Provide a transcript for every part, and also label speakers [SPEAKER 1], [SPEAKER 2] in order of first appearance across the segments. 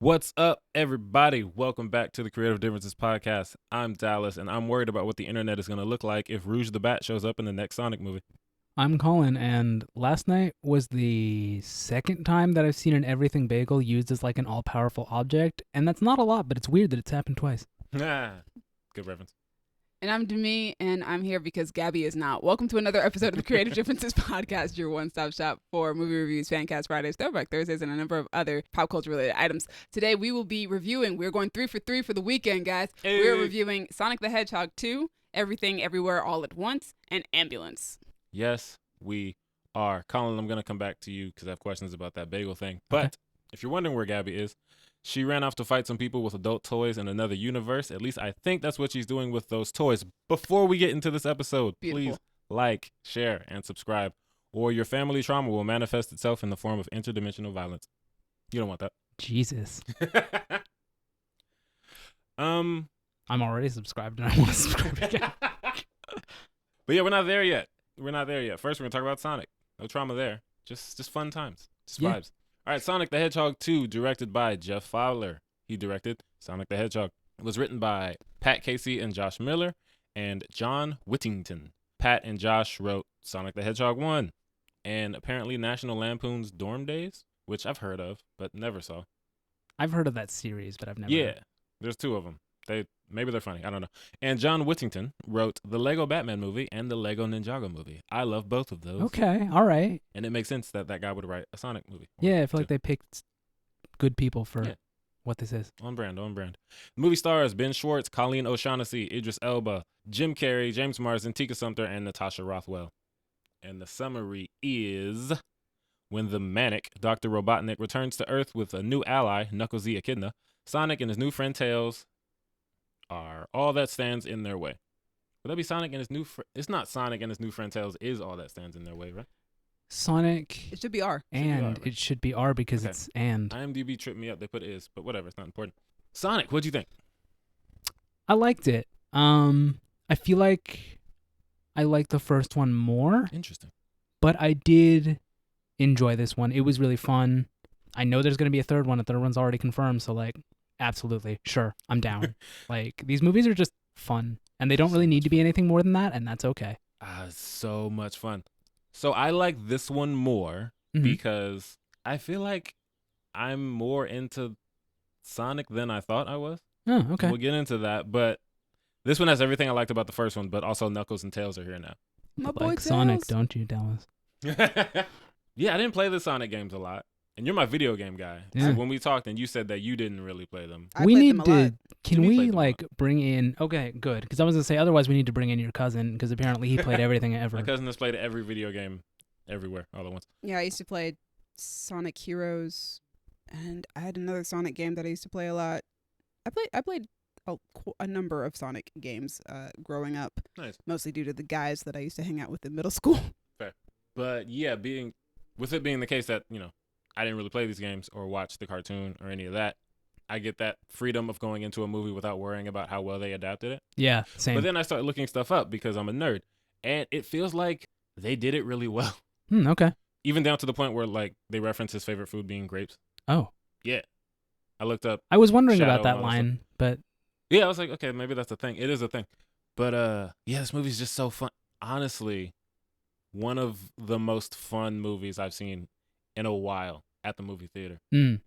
[SPEAKER 1] What's up, everybody? Welcome back to the Creative Differences Podcast. I'm Dallas, and I'm worried about what the internet is going to look like if Rouge the Bat shows up in the next Sonic movie.
[SPEAKER 2] I'm Colin, and last night was the second time that I've seen an everything bagel used as like an all-powerful object, and that's not a lot, but it's weird that it's happened twice.
[SPEAKER 1] Good reference.
[SPEAKER 3] And I'm Demi, and I'm here because Gabby is not. Welcome to another episode of the Creative Differences Podcast, your one-stop shop for movie reviews, Fancast Fridays, Throwback Thursdays, and a number of other pop culture-related items. Today, we will be reviewing, we're going 3 for 3 for the weekend, guys.
[SPEAKER 1] Hey.
[SPEAKER 3] We're reviewing Sonic the Hedgehog 2, Everything Everywhere All at Once, and Ambulance.
[SPEAKER 1] Yes, we are. Colin, I'm going to come back to you because I have questions about that bagel thing. But if you're wondering where Gabby is, she ran off to fight some people with adult toys in another universe. At least I think that's what she's doing with those toys. Before we get into this episode,
[SPEAKER 3] Beautiful.
[SPEAKER 1] Please like, share, and subscribe, or your family trauma will manifest itself in the form of interdimensional violence. You don't want that.
[SPEAKER 2] Jesus.
[SPEAKER 1] I'm
[SPEAKER 2] already subscribed, and I want to subscribe again.
[SPEAKER 1] But yeah, we're not there yet. First, we're going to talk about Sonic. No trauma there. Just fun times. Just vibes. All right, Sonic the Hedgehog 2, directed by Jeff Fowler. He directed Sonic the Hedgehog. It was written by Pat Casey and Josh Miller and John Whittington. Pat and Josh wrote Sonic the Hedgehog 1 and apparently National Lampoon's Dorm Days, which I've heard of but never saw.
[SPEAKER 2] I've heard of that series, but I've never.
[SPEAKER 1] Yeah, there's 2 of them. Maybe they're funny. I don't know. And John Whittington wrote the Lego Batman movie and the Lego Ninjago movie. I love both of those.
[SPEAKER 2] Okay, all right.
[SPEAKER 1] And it makes sense that guy would write a Sonic movie.
[SPEAKER 2] Yeah, I feel like they picked good people for what this is.
[SPEAKER 1] On brand. The movie stars Ben Schwartz, Colleen O'Shaughnessy, Idris Elba, Jim Carrey, James Marsden, Tika Sumpter, and Natasha Rothwell. And the summary is, when the manic Dr. Robotnik returns to Earth with a new ally, Knuckles the Echidna, Sonic and his new friend Tails are all that stands in their way. Would that be Sonic and his new friend? It's not Sonic and his new friend Tails is all that stands in their way, right?
[SPEAKER 3] It should be R.
[SPEAKER 2] It should be R because it's and.
[SPEAKER 1] IMDb tripped me up. They put is, but whatever. It's not important. Sonic, what'd you think?
[SPEAKER 2] I liked it. I feel like I liked the first one more.
[SPEAKER 1] Interesting.
[SPEAKER 2] But I did enjoy this one. It was really fun. I know there's going to be a third one. A third one's already confirmed, so like, absolutely, sure, I'm down. Like, these movies are just fun, and they don't really need to be anything more than that, and that's okay.
[SPEAKER 1] So much fun. So I like this one more because I feel like I'm more into Sonic than I thought I was.
[SPEAKER 2] Oh, okay.
[SPEAKER 1] We'll get into that, but this one has everything I liked about the first one, but also Knuckles and Tails are here now.
[SPEAKER 3] My boy
[SPEAKER 2] like
[SPEAKER 3] Tails.
[SPEAKER 2] Sonic, don't you, Dallas?
[SPEAKER 1] Yeah, I didn't play the Sonic games a lot. And you're my video game guy.
[SPEAKER 2] Yeah.
[SPEAKER 1] So when we talked and you said that you didn't really play them.
[SPEAKER 2] We need
[SPEAKER 3] them a
[SPEAKER 2] to.
[SPEAKER 3] lot.
[SPEAKER 2] Can
[SPEAKER 1] Jimmy
[SPEAKER 2] we
[SPEAKER 1] played them a
[SPEAKER 2] like bring in? Okay, good. Because I was gonna say otherwise we need to bring in your cousin because apparently he played everything ever.
[SPEAKER 1] My cousin has played every video game everywhere all at once.
[SPEAKER 3] Yeah, I used to play Sonic Heroes, and I had another Sonic game that I used to play a lot. I played a number of Sonic games growing up.
[SPEAKER 1] Nice.
[SPEAKER 3] Mostly due to the guys that I used to hang out with in middle school.
[SPEAKER 1] Fair. But yeah, with it being the case that, I didn't really play these games or watch the cartoon or any of that, I get that freedom of going into a movie without worrying about how well they adapted it.
[SPEAKER 2] Yeah, same.
[SPEAKER 1] But then I start looking stuff up because I'm a nerd, and it feels like they did it really well.
[SPEAKER 2] Okay.
[SPEAKER 1] Even down to the point where like they reference his favorite food being grapes.
[SPEAKER 2] Oh.
[SPEAKER 1] Yeah. I looked up.
[SPEAKER 2] I was wondering
[SPEAKER 1] Shadow
[SPEAKER 2] about that
[SPEAKER 1] and all that
[SPEAKER 2] line, but
[SPEAKER 1] Yeah, I was like, okay, maybe that's a thing. It is a thing. But yeah, this movie's just so fun. Honestly, one of the most fun movies I've seen in a while at the movie theater.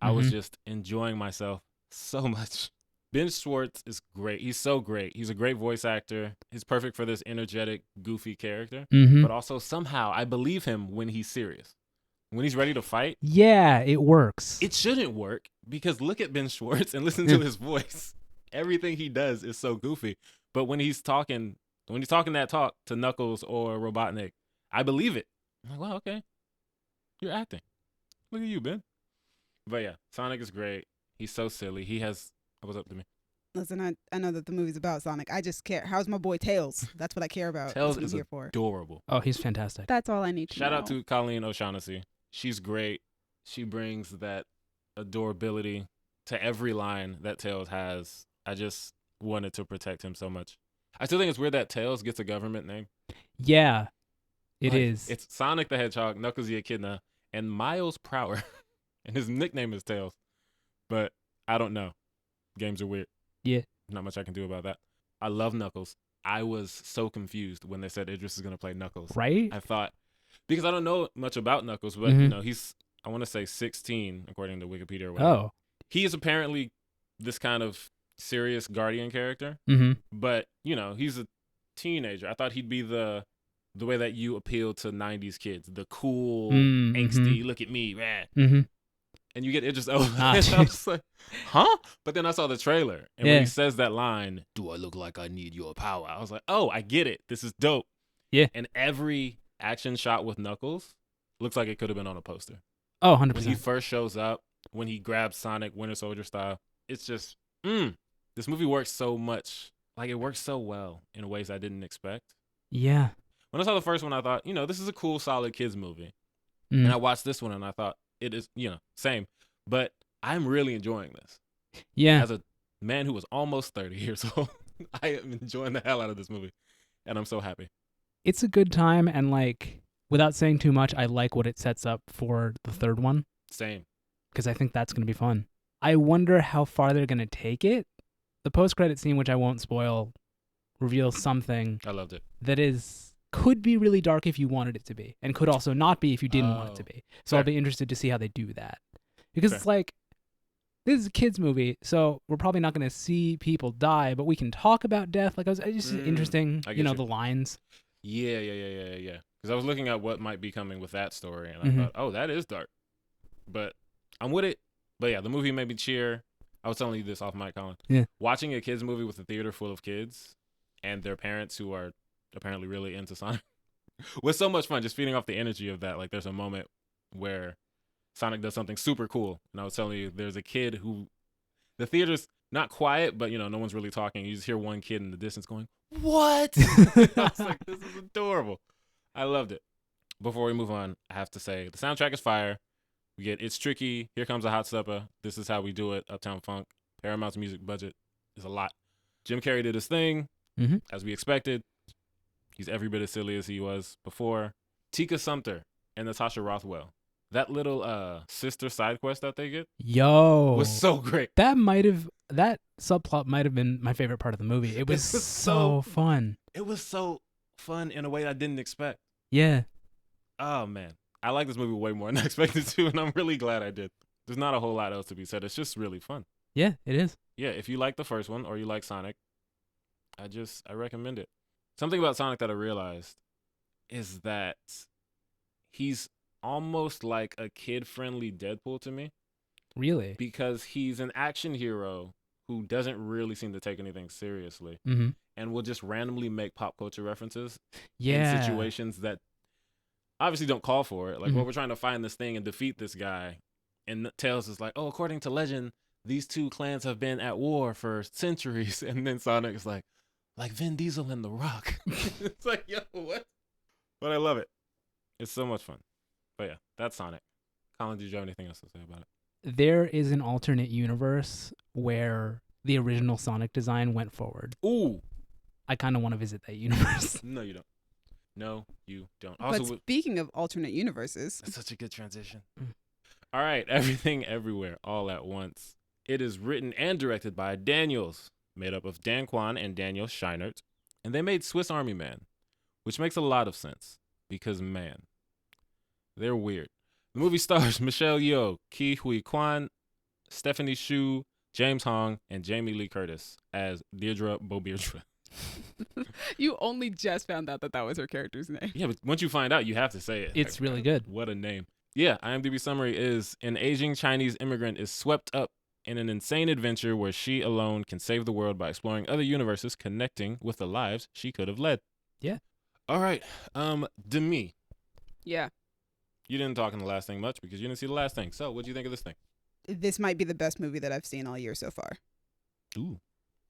[SPEAKER 1] I was just enjoying myself so much. Ben Schwartz is great. He's so great. He's a great voice actor. He's perfect for this energetic, goofy character. But also somehow I believe him when he's serious. When he's ready to fight.
[SPEAKER 2] Yeah, it works.
[SPEAKER 1] It shouldn't work because look at Ben Schwartz and listen to his voice. Everything he does is so goofy. But when he's talking that talk to Knuckles or Robotnik, I believe it. I'm like, wow, okay. You're acting. Look at you, Ben. But yeah, Sonic is great. He's so silly. What's up to me?
[SPEAKER 3] Listen, I know that the movie's about Sonic. I just care. How's my boy Tails? That's what I care about.
[SPEAKER 1] Tails
[SPEAKER 3] That's what
[SPEAKER 1] is
[SPEAKER 3] I'm here for.
[SPEAKER 1] adorable.
[SPEAKER 2] Oh, he's fantastic.
[SPEAKER 3] That's all I need to know.
[SPEAKER 1] Shout out to Colleen O'Shaughnessy. She's great. She brings that adorability to every line that Tails has. I just wanted to protect him so much. I still think it's weird that Tails gets a government name.
[SPEAKER 2] Yeah, it is.
[SPEAKER 1] It's Sonic the Hedgehog, Knuckles the Echidna, and Miles Prower. And his nickname is Tails. But I don't know. Games are weird.
[SPEAKER 2] Yeah.
[SPEAKER 1] Not much I can do about that. I love Knuckles. I was so confused when they said Idris is going to play Knuckles.
[SPEAKER 2] Right?
[SPEAKER 1] I thought, because I don't know much about Knuckles, but, he's, I want to say 16, according to Wikipedia or whatever.
[SPEAKER 2] Oh.
[SPEAKER 1] He is apparently this kind of serious guardian character, but, he's a teenager. I thought he'd be the way that you appeal to 90s kids, the cool, angsty, look at me, rah. And you get Idris Elba. And I was like, huh? But then I saw the trailer. And when he says that line, do I look like I need your power? I was like, oh, I get it. This is dope.
[SPEAKER 2] Yeah.
[SPEAKER 1] And every action shot with Knuckles looks like it could have been on a poster.
[SPEAKER 2] Oh, 100%.
[SPEAKER 1] When he first shows up, when he grabs Sonic, Winter Soldier style, it's just, this movie works so much. Like, it works so well in ways I didn't expect.
[SPEAKER 2] Yeah.
[SPEAKER 1] When I saw the first one, I thought, this is a cool, solid kids movie. And I watched this one and I thought, it is, same. But I'm really enjoying this.
[SPEAKER 2] Yeah.
[SPEAKER 1] As a man who was almost 30 years old, I am enjoying the hell out of this movie. And I'm so happy.
[SPEAKER 2] It's a good time. And, like, without saying too much, I like what it sets up for the third one.
[SPEAKER 1] Same.
[SPEAKER 2] Because I think that's going to be fun. I wonder how far they're going to take it. The post-credit scene, which I won't spoil, reveals something.
[SPEAKER 1] I loved it.
[SPEAKER 2] That could be really dark if you wanted it to be, and could also not be if you didn't want it to be. So
[SPEAKER 1] Fair.
[SPEAKER 2] I'll be interested to see how they do that. Because
[SPEAKER 1] Fair.
[SPEAKER 2] It's like, this is a kid's movie, so we're probably not going to see people die, but we can talk about death. Like, it's just interesting,
[SPEAKER 1] I get you.
[SPEAKER 2] The lines.
[SPEAKER 1] Yeah. Because I was looking at what might be coming with that story, and I thought, oh, that is dark. But I'm with it. But yeah, the movie made me cheer. I was telling you this off mic, Colin.
[SPEAKER 2] Yeah.
[SPEAKER 1] Watching a kids movie with a theater full of kids and their parents who are apparently really into Sonic was so much fun, just feeding off the energy of that. Like, there's a moment where Sonic does something super cool, and I was telling you, there's a kid who, the theater's not quiet, but no one's really talking. You just hear one kid in the distance going, "What?" I was like, this is adorable. I loved it. Before we move on, I have to say the soundtrack is fire. We get It's Tricky, Here Comes a Hot Supper, This Is How We Do It, Uptown Funk. Paramount's music budget is a lot. Jim Carrey did his thing, as we expected. He's every bit as silly as he was before. Tika Sumpter and Natasha Rothwell. That little sister side quest that they get was so great.
[SPEAKER 2] That subplot might have been my favorite part of the movie. It was so fun.
[SPEAKER 1] It was so fun in a way I didn't expect.
[SPEAKER 2] Yeah.
[SPEAKER 1] Oh, man. I like this movie way more than I expected to, and I'm really glad I did. There's not a whole lot else to be said. It's just really fun.
[SPEAKER 2] Yeah, it is.
[SPEAKER 1] Yeah, if you like the first one or you like Sonic, I recommend it. Something about Sonic that I realized is that he's almost like a kid-friendly Deadpool to me.
[SPEAKER 2] Really?
[SPEAKER 1] Because he's an action hero who doesn't really seem to take anything seriously and will just randomly make pop culture references in situations that obviously don't call for it. Like, well, we're trying to find this thing and defeat this guy. And Tails is like, oh, according to legend, these two clans have been at war for centuries. And then Sonic is like Vin Diesel and The Rock. It's like, yo, what? But I love it. It's so much fun. But yeah, that's Sonic. Colin, did you have anything else to say about it?
[SPEAKER 2] There is an alternate universe where the original Sonic design went forward.
[SPEAKER 1] Ooh.
[SPEAKER 2] I kind of want to visit that universe.
[SPEAKER 1] No, you don't. No, you don't.
[SPEAKER 3] Also, but speaking of alternate universes.
[SPEAKER 1] That's such a good transition. All right, Everything Everywhere All at Once. It is written and directed by Daniels, made up of Dan Kwan and Daniel Scheinert. And they made Swiss Army Man, which makes a lot of sense because, man, they're weird. The movie stars Michelle Yeoh, Ke Huy Quan, Stephanie Hsu, James Hong, and Jamie Lee Curtis as Deirdre Beaudeirdre.
[SPEAKER 3] You only just found out that was her character's name.
[SPEAKER 1] Yeah, but once you find out, you have to say it.
[SPEAKER 2] It's really good.
[SPEAKER 1] What a name. Yeah, IMDb summary is an aging Chinese immigrant is swept up in an insane adventure where she alone can save the world by exploring other universes, connecting with the lives she could have led.
[SPEAKER 2] Yeah.
[SPEAKER 1] All right. Demi.
[SPEAKER 3] Yeah.
[SPEAKER 1] You didn't talk in the last thing much because you didn't see the last thing. So what do you think of this thing?
[SPEAKER 3] This might be the best movie that I've seen all year so far.
[SPEAKER 1] Ooh.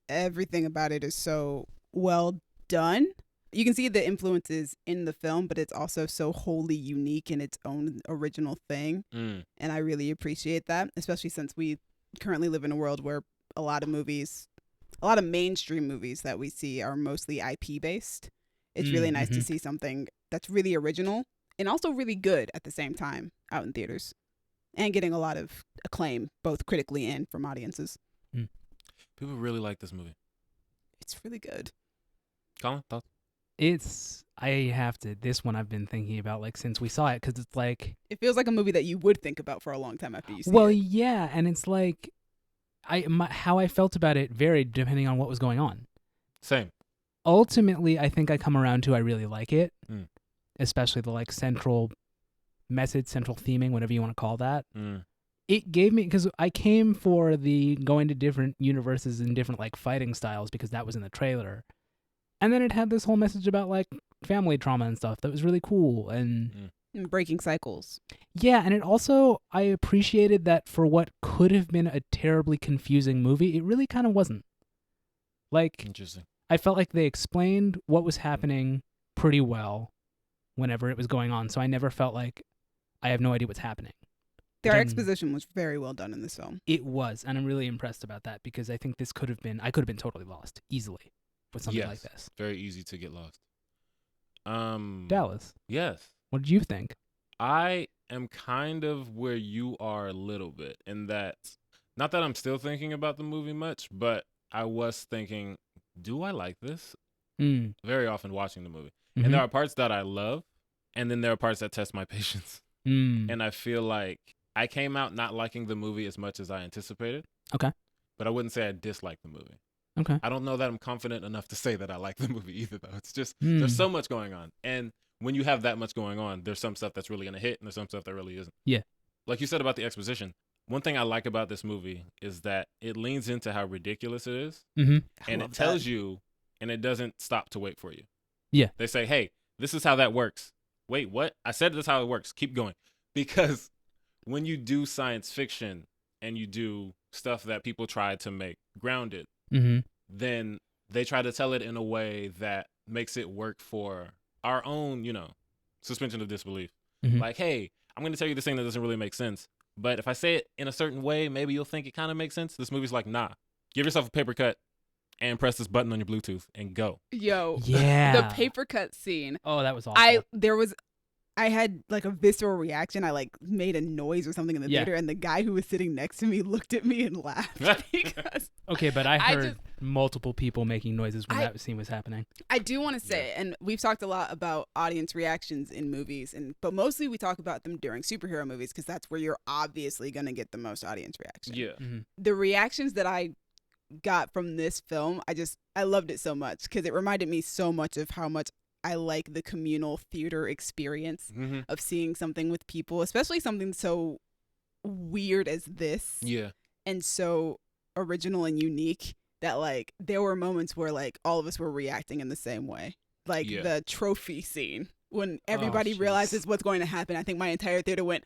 [SPEAKER 3] Everything about it is so well done. You can see the influences in the film, but it's also so wholly unique in its own original thing. And I really appreciate that, especially since we currently live in a world where a lot of mainstream movies that we see are mostly IP based. It's really nice to see something that's really original and also really good at the same time out in theaters. and getting a lot of acclaim, both critically and from audiences.
[SPEAKER 1] People really like this movie.
[SPEAKER 3] It's really good.
[SPEAKER 1] Colin, thoughts?
[SPEAKER 2] This one I've been thinking about like since we saw it, because it's like,
[SPEAKER 3] It feels like a movie that you would think about for a long time after you see
[SPEAKER 2] well,
[SPEAKER 3] it.
[SPEAKER 2] yeah, and it's like, how I felt about it varied depending on what was going on.
[SPEAKER 1] Same.
[SPEAKER 2] Ultimately, I think I come around to I really like it,
[SPEAKER 1] Mm.
[SPEAKER 2] especially the like central message, central theming, whatever you want to call that.
[SPEAKER 1] Mm.
[SPEAKER 2] It gave me, because I came for the going to different universes and different like fighting styles because that was in the trailer, and then it had this whole message about like family trauma and stuff that was really cool. And
[SPEAKER 3] And breaking cycles.
[SPEAKER 2] yeah, and it also, I appreciated that for what could have been a terribly confusing movie, it really kind of wasn't. Like,
[SPEAKER 1] Interesting.
[SPEAKER 2] I felt like they explained what was happening pretty well whenever it was going on, so I never felt like I have no idea what's happening.
[SPEAKER 3] Their
[SPEAKER 2] Then-
[SPEAKER 3] exposition was very well done in this film.
[SPEAKER 2] It was, and I'm really impressed about that because I think I could have been totally lost easily with something like this.
[SPEAKER 1] Very easy to get lost.
[SPEAKER 2] Dallas,
[SPEAKER 1] Yes.
[SPEAKER 2] what did you think?
[SPEAKER 1] I am kind of where you are a little bit in that, not that I'm still thinking about the movie much, but I was thinking, do I like this? Very often watching the movie.
[SPEAKER 2] Mhm.
[SPEAKER 1] And there are parts that I love, and then there are parts that test my patience. And I feel like I came out not liking the movie as much as I anticipated.
[SPEAKER 2] Okay.
[SPEAKER 1] But I wouldn't say I disliked the movie.
[SPEAKER 2] Okay.
[SPEAKER 1] I don't know that I'm confident enough to say that I like the movie either, though. It's just,
[SPEAKER 2] Mm.
[SPEAKER 1] there's so much going on. And when you have that much going on, there's some stuff that's really going to hit, and there's some stuff that really isn't.
[SPEAKER 2] Yeah.
[SPEAKER 1] Like you said about the exposition, one thing I like about this movie is that it leans into how ridiculous it is,
[SPEAKER 2] Mm-hmm.
[SPEAKER 1] and it tells you, and it doesn't stop to wait for you.
[SPEAKER 2] Yeah.
[SPEAKER 1] They say, hey, this is how that works. Wait, what? I said this is how it works. Keep going. Because when you do science fiction and you do stuff that people try to make grounded,
[SPEAKER 2] Mm-hmm.
[SPEAKER 1] then they try to tell it in a way that makes it work for our own, suspension of disbelief.
[SPEAKER 2] Mhm.
[SPEAKER 1] Like, hey, I'm going to tell you this thing that doesn't really make sense, but if I say it in a certain way, maybe you'll think it kind of makes sense. This movie's like, nah, give yourself a paper cut and press this button on your Bluetooth and go.
[SPEAKER 3] Yo,
[SPEAKER 2] Yeah.
[SPEAKER 3] the paper cut scene.
[SPEAKER 2] Oh, that was awful.
[SPEAKER 3] I had like a visceral reaction. I like made a noise or something in the
[SPEAKER 2] Yeah.
[SPEAKER 3] theater, and the guy who was sitting next to me looked at me and laughed because
[SPEAKER 2] Okay, but I
[SPEAKER 3] I
[SPEAKER 2] heard
[SPEAKER 3] just-
[SPEAKER 2] multiple people making noises when that scene was happening.
[SPEAKER 3] I do want to say, and we've talked a lot about audience reactions in movies, but mostly we talk about them during superhero movies because that's where you're obviously going to get the most audience reaction.
[SPEAKER 1] Yeah.
[SPEAKER 2] Mm-hmm.
[SPEAKER 3] The reactions that I got from this film, I loved it so much because it reminded me so much of how much I like the communal theater experience
[SPEAKER 1] Mm-hmm.
[SPEAKER 3] of seeing something with people, especially something so weird as this
[SPEAKER 1] Yeah.
[SPEAKER 3] and so original and unique that like there were moments where like all of us were reacting in the same way. Like
[SPEAKER 1] Yeah.
[SPEAKER 3] the trophy scene when everybody
[SPEAKER 2] jeez.
[SPEAKER 3] realizes what's going to happen. I think my entire theater went,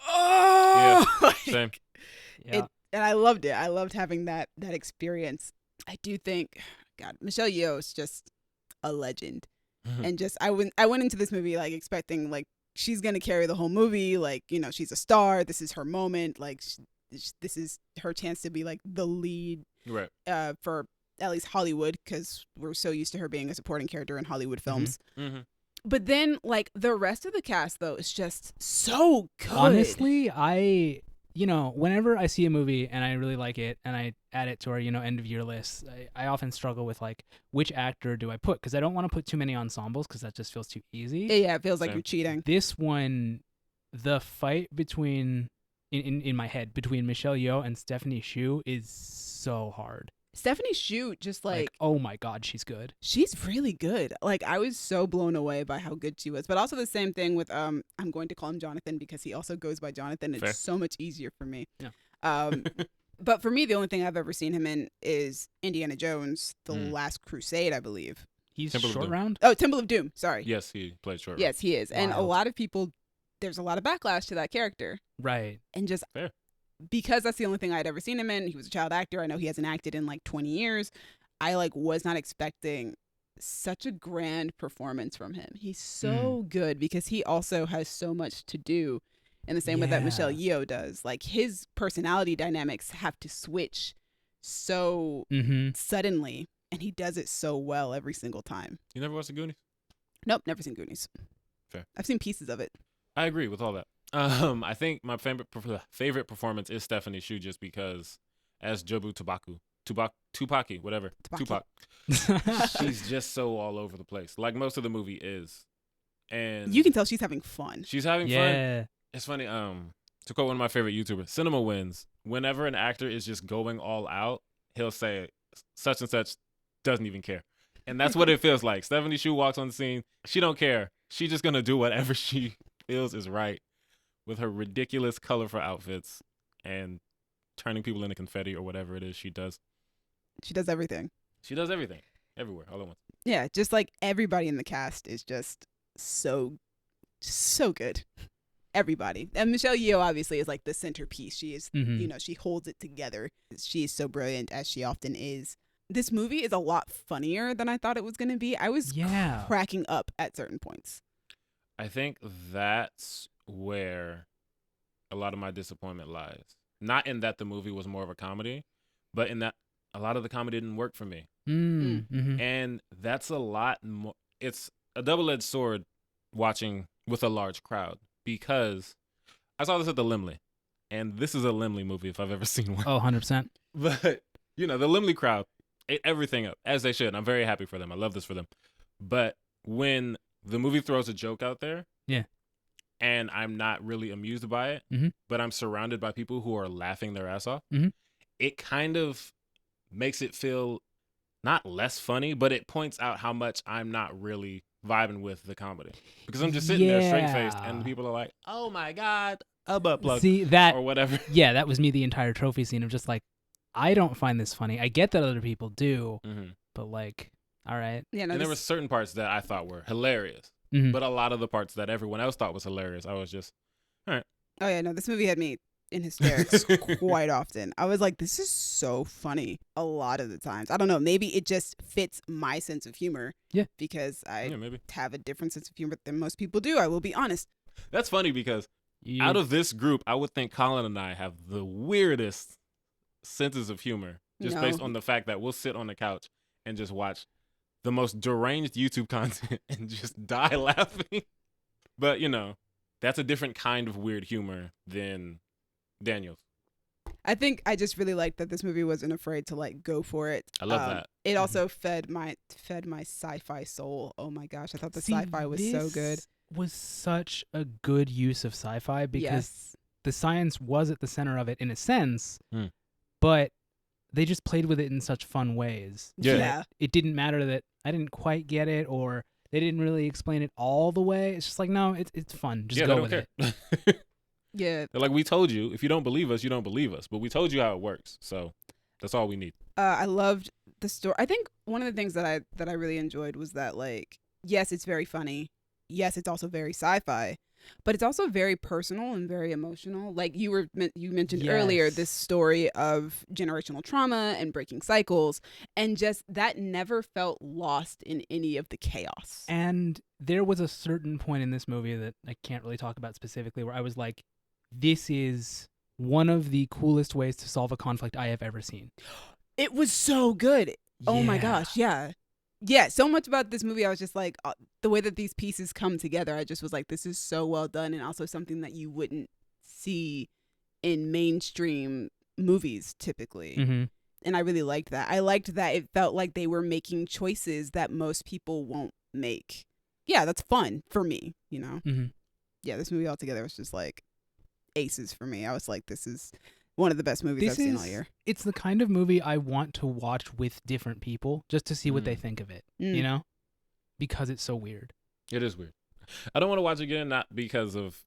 [SPEAKER 3] oh! Like,
[SPEAKER 1] Same.
[SPEAKER 2] Yeah.
[SPEAKER 3] and I loved it. I loved having that experience. I do think, God, Michelle Yeoh is just a legend. And just I went into this movie like expecting like she's gonna carry the whole movie, like she's a star, this is her moment, like this is her chance to be like the lead
[SPEAKER 1] Right.
[SPEAKER 3] for at least Hollywood, because we're so used to her being a supporting character in Hollywood films.
[SPEAKER 1] Mm-hmm.
[SPEAKER 3] But then like the rest of the cast though is just so good.
[SPEAKER 2] Honestly, whenever I see a movie and I really like it and I add it to our, end of year list, I often struggle with like, which actor do I put? Because I don't want to put too many ensembles because that just feels too easy.
[SPEAKER 3] Yeah, it feels like
[SPEAKER 1] Same.
[SPEAKER 3] you're cheating.
[SPEAKER 2] This one, the fight between, in my head, between Michelle Yeoh and Stephanie Hsu is so hard.
[SPEAKER 3] Stephanie Hsu just like
[SPEAKER 2] oh my God, she's good.
[SPEAKER 3] she's really good. Like I was so blown away by how good she was. But also the same thing with I'm going to call him Jonathan because he also goes by Jonathan. It's
[SPEAKER 1] Fair.
[SPEAKER 3] so much easier for me.
[SPEAKER 2] Yeah.
[SPEAKER 3] But for me, the only thing I've ever seen him in is Indiana Jones, The
[SPEAKER 1] Mm.
[SPEAKER 3] Last Crusade, I believe.
[SPEAKER 2] He's
[SPEAKER 1] Temple of
[SPEAKER 2] short
[SPEAKER 1] Doom.
[SPEAKER 2] round?
[SPEAKER 3] Oh, Temple of Doom. Sorry.
[SPEAKER 1] Yes, he played short.
[SPEAKER 3] Yes, he is. And a
[SPEAKER 2] Wild.
[SPEAKER 3] lot of people, there's a lot of backlash to that character.
[SPEAKER 2] Right.
[SPEAKER 3] And just
[SPEAKER 1] Fair.
[SPEAKER 3] because that's the only thing I'd ever seen him in. He was a child actor. I know he hasn't acted in like 20 years. I like was not expecting such a grand performance from him. He's so good because he also has so much to do in the same way that
[SPEAKER 2] Yeah.
[SPEAKER 3] Michelle Yeoh does. Like his personality dynamics have to switch so
[SPEAKER 2] Mm-hmm.
[SPEAKER 3] suddenly, and he does it so well every single time.
[SPEAKER 1] You never watched The Goonies?
[SPEAKER 3] Nope, never seen Goonies.
[SPEAKER 1] Fair.
[SPEAKER 3] I've seen pieces of it.
[SPEAKER 1] I agree with all that. I think my favorite performance is Stephanie Shu, just because as Jobu Tupaki, whatever, Tupac. She's just so all over the place, like most of the movie is, and
[SPEAKER 3] You can tell she's having fun.
[SPEAKER 1] she's having fun.
[SPEAKER 2] Yeah.
[SPEAKER 1] It's funny. To quote one of my favorite YouTubers, Cinema Wins. Whenever an actor is just going all out, he'll say such and such doesn't even care, and that's what it feels like. Stephanie Shu walks on the scene. She don't care. She's just gonna do whatever she feels is right, with her ridiculous, colorful outfits and turning people into confetti or whatever it is she does.
[SPEAKER 3] She does everything.
[SPEAKER 1] She does everything, everywhere, all at once.
[SPEAKER 3] Yeah, just like everybody in the cast is just so good. Everybody. And Michelle Yeoh obviously is like the centerpiece. She is,
[SPEAKER 2] Mhm.
[SPEAKER 3] she holds it together. She is so brilliant, as she often is. This movie is a lot funnier than I thought it was going to be. I was cracking up at certain points.
[SPEAKER 1] I think that's where a lot of my disappointment lies. Not in that the movie was more of a comedy, but in that a lot of the comedy didn't work for me.
[SPEAKER 2] Mm-hmm.
[SPEAKER 1] And that's a lot more. It's a double-edged sword watching with a large crowd, because I saw this at the Limley, and this is a Limley movie if I've ever seen one.
[SPEAKER 2] Oh, 100%.
[SPEAKER 1] But, the Limley crowd ate everything up, as they should. I'm very happy for them. I love this for them. But when the movie throws a joke out there,
[SPEAKER 2] yeah,
[SPEAKER 1] and I'm not really amused by it, but I'm surrounded by people who are laughing their ass off, it kind of makes it feel not less funny, but it points out how much I'm not really vibing with the comedy, because I'm just sitting there straight faced, and the people are like, "Oh my god, a butt plug,"
[SPEAKER 2] see that
[SPEAKER 1] or whatever.
[SPEAKER 2] Yeah, that was me the entire trophy scene of just like, I don't find this funny. I get that other people do, but like, all right.
[SPEAKER 3] Yeah, no,
[SPEAKER 1] and there were certain parts that I thought were hilarious, but a lot of the parts that everyone else thought was hilarious, I was just, all right.
[SPEAKER 3] Oh yeah, no, this movie had me in hysterics quite often. I was like, this is so funny a lot of the times. I don't know, maybe it just fits my sense of humor.
[SPEAKER 2] Yeah.
[SPEAKER 3] Because I
[SPEAKER 1] maybe
[SPEAKER 3] have a different sense of humor than most people do, I will be honest.
[SPEAKER 1] That's funny, because out of this group, I would think Colin and I have the weirdest senses of humor, just based on the fact that we'll sit on the couch and just watch the most deranged YouTube content and just die laughing. But, that's a different kind of weird humor than Daniel's.
[SPEAKER 3] I think I just really liked that this movie wasn't afraid to like go for it.
[SPEAKER 1] I love that.
[SPEAKER 3] It also fed my sci-fi soul. Oh my gosh, I thought the sci-fi was so good.
[SPEAKER 2] Was such a good use of sci-fi, because the science was at the center of it in a sense, but they just played with it in such fun ways.
[SPEAKER 3] Yeah.
[SPEAKER 2] It didn't matter that I didn't quite get it, or they didn't really explain it all the way. It's just like, no, it's fun. Just go with it.
[SPEAKER 1] Yeah. They're like, we told you. If you don't believe us, you don't believe us. But we told you how it works. So that's all we need.
[SPEAKER 3] I loved the story. I think one of the things that I really enjoyed was that, like, yes, it's very funny. Yes, it's also very sci-fi, but it's also very personal and very emotional. Like you mentioned earlier, this story of generational trauma and breaking cycles, and just that never felt lost in any of the chaos.
[SPEAKER 2] And there was a certain point in this movie that I can't really talk about specifically, where I was like, this is one of the coolest ways to solve a conflict I have ever seen.
[SPEAKER 3] It was so good. Oh my gosh, yeah. Yeah, so much about this movie, I was just like, the way that these pieces come together, I just was like, this is so well done, and also something that you wouldn't see in mainstream movies typically. And I really liked that. I liked that it felt like they were making choices that most people won't make. Yeah, that's fun for me, Yeah, this movie altogether was just like aces for me. I was like, this is one of the best movies I've seen all year.
[SPEAKER 2] It's the kind of movie I want to watch with different people, just to see what they think of it, because it's so weird.
[SPEAKER 1] It is weird. I don't want to watch it again, not because of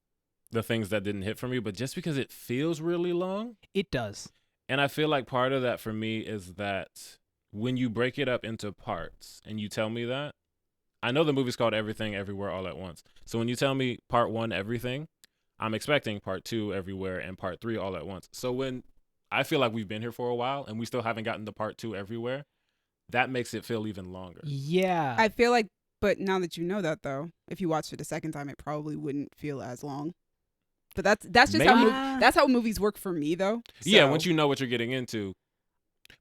[SPEAKER 1] the things that didn't hit for me, but just because it feels really long.
[SPEAKER 2] It does.
[SPEAKER 1] And I feel like part of that for me is that when you break it up into parts and you tell me that, I know the movie's called Everything Everywhere All at Once. So when you tell me part 1, everything, I'm expecting part 2, everywhere, and part 3 all at once. So when I feel like we've been here for a while and we still haven't gotten to part 2, everywhere, that makes it feel even longer.
[SPEAKER 2] Yeah.
[SPEAKER 3] I feel like, but now that you know that, though, if you watched it a second time, it probably wouldn't feel as long. But that's just that's how movies work for me, though. So.
[SPEAKER 1] Yeah, once you know what you're getting into.